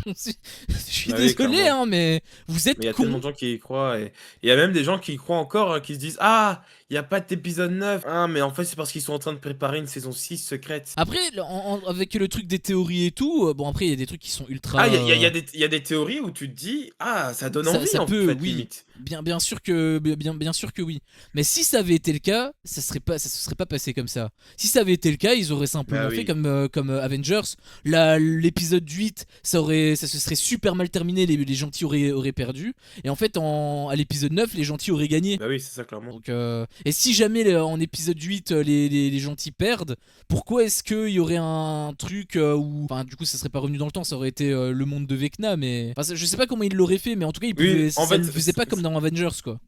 Je suis désolé hein, mais vous êtes
Mais il y a
cons.
tellement de gens qui y croient, et il y a même des gens qui y croient encore, qui se disent ah, il n'y a pas d'épisode 9. Ah, mais en fait c'est parce qu'ils sont en train de préparer une saison 6 secrète.
Après, avec le truc des théories et tout, bon après il y a des trucs qui sont ultra.
Ah, il y a des théories où tu te dis ah, ça donne envie
ça
en
peut,
fait,
oui.
limite.
Bien sûr que oui. Mais si ça avait été le cas, ça se serait pas passé comme ça. Si ça avait été le cas, ils auraient simplement
Bah oui.
fait comme Avengers. L'épisode 8, ça se serait super mal terminé, les gentils auraient perdu. Et en fait, à l'épisode 9, les gentils auraient gagné.
Bah oui, c'est ça clairement.
Donc, et si jamais en épisode 8 les gentils perdent, pourquoi est-ce qu'il y aurait un truc où. Enfin, du coup, ça serait pas revenu dans le temps, ça aurait été le monde de Vecna, mais. Enfin, je sais pas comment il l'aurait fait, mais en tout cas, ça ne faisait pas comme dans Avengers, quoi.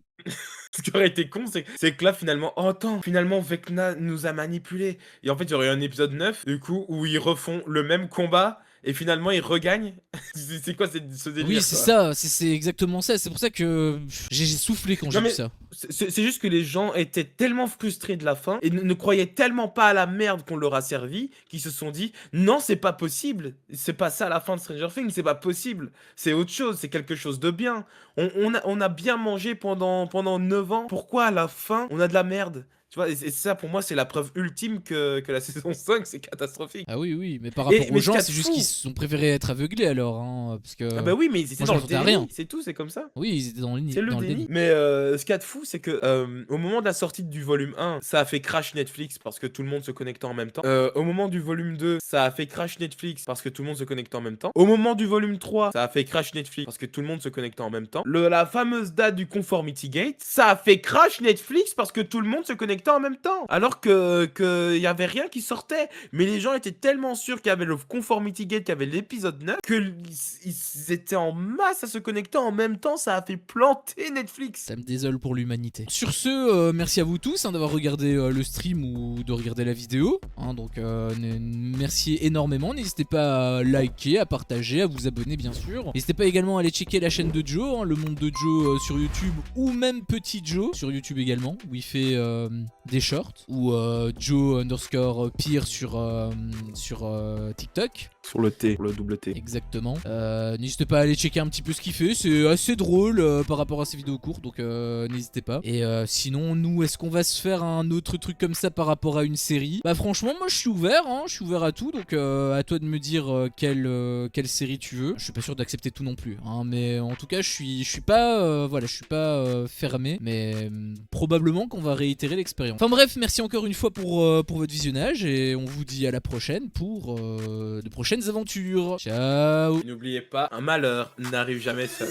Ce qui aurait été con, c'est que là, finalement, oh attends, finalement, Vecna nous a manipulés. Et en fait, il y aurait eu un épisode 9, du coup, où ils refont le même combat, et finalement, ils regagnent. C'est quoi ce délire?
Oui, c'est ça, c'est exactement ça. C'est pour ça que j'ai soufflé quand j'ai vu ça.
C'est juste que les gens étaient tellement frustrés de la fin et ne croyaient tellement pas à la merde qu'on leur a servi qu'ils se sont dit non, c'est pas possible. C'est pas ça la fin de Stranger Things, c'est pas possible. C'est autre chose, c'est quelque chose de bien. On a bien mangé pendant 9 ans. Pourquoi à la fin on a de la merde? Tu vois, et ça pour moi c'est la preuve ultime que la saison 5 c'est catastrophique.
Ah oui, mais par rapport aux gens, c'est juste
fou.
qu'ils ont préféré être aveuglés alors, hein, parce que.
Ah bah oui, mais ils étaient
moi,
dans le
j'entendais
déni,
rien.
c'est tout, c'est comme ça.
Oui, ils étaient dans le
C'est le déni. Mais ce qu'il y a de fou, c'est que au moment de la sortie du volume 1, ça a fait crash Netflix parce que tout le monde se connectait en même temps. Au moment du volume 2, ça a fait crash Netflix parce que tout le monde se connectait en même temps. Au moment du volume 3, ça a fait crash Netflix parce que tout le monde se connectait en même temps. La fameuse date du Conformity Gate, ça a fait crash Netflix parce que tout le monde se connectait en même temps. Alors que y avait rien qui sortait. Mais les gens étaient tellement sûrs qu'il y avait le Conformity Gate, qu'il y avait l'épisode 9, qu'ils étaient en masse à se connecter en même temps. Ça a fait planter Netflix.
Ça me désole pour l'humanité. Sur ce, merci à vous tous d'avoir regardé le stream ou de regarder la vidéo. Hein, donc merci énormément. N'hésitez pas à liker, à partager, à vous abonner bien sûr. N'hésitez pas également à aller checker la chaîne de Joe, hein, le monde de Joe sur YouTube, ou même Petit Joe sur YouTube également, où il fait des shorts, ou Joe_Peer sur TikTok.
Sur le T, le double T.
Exactement. N'hésitez pas à aller checker un petit peu ce qu'il fait. C'est assez drôle par rapport à ses vidéos courtes, donc n'hésitez pas. Et sinon, nous, est-ce qu'on va se faire un autre truc comme ça par rapport à une série? Bah franchement, moi je suis ouvert, hein, je suis ouvert à tout, donc à toi de me dire quelle série tu veux. Je suis pas sûr d'accepter tout non plus, hein, mais en tout cas, je suis pas fermé, mais probablement qu'on va réitérer l'expérience. Enfin bref, merci encore une fois pour votre visionnage, et on vous dit à la prochaine pour de prochaines aventures. Ciao.
N'oubliez pas, un malheur n'arrive jamais seul.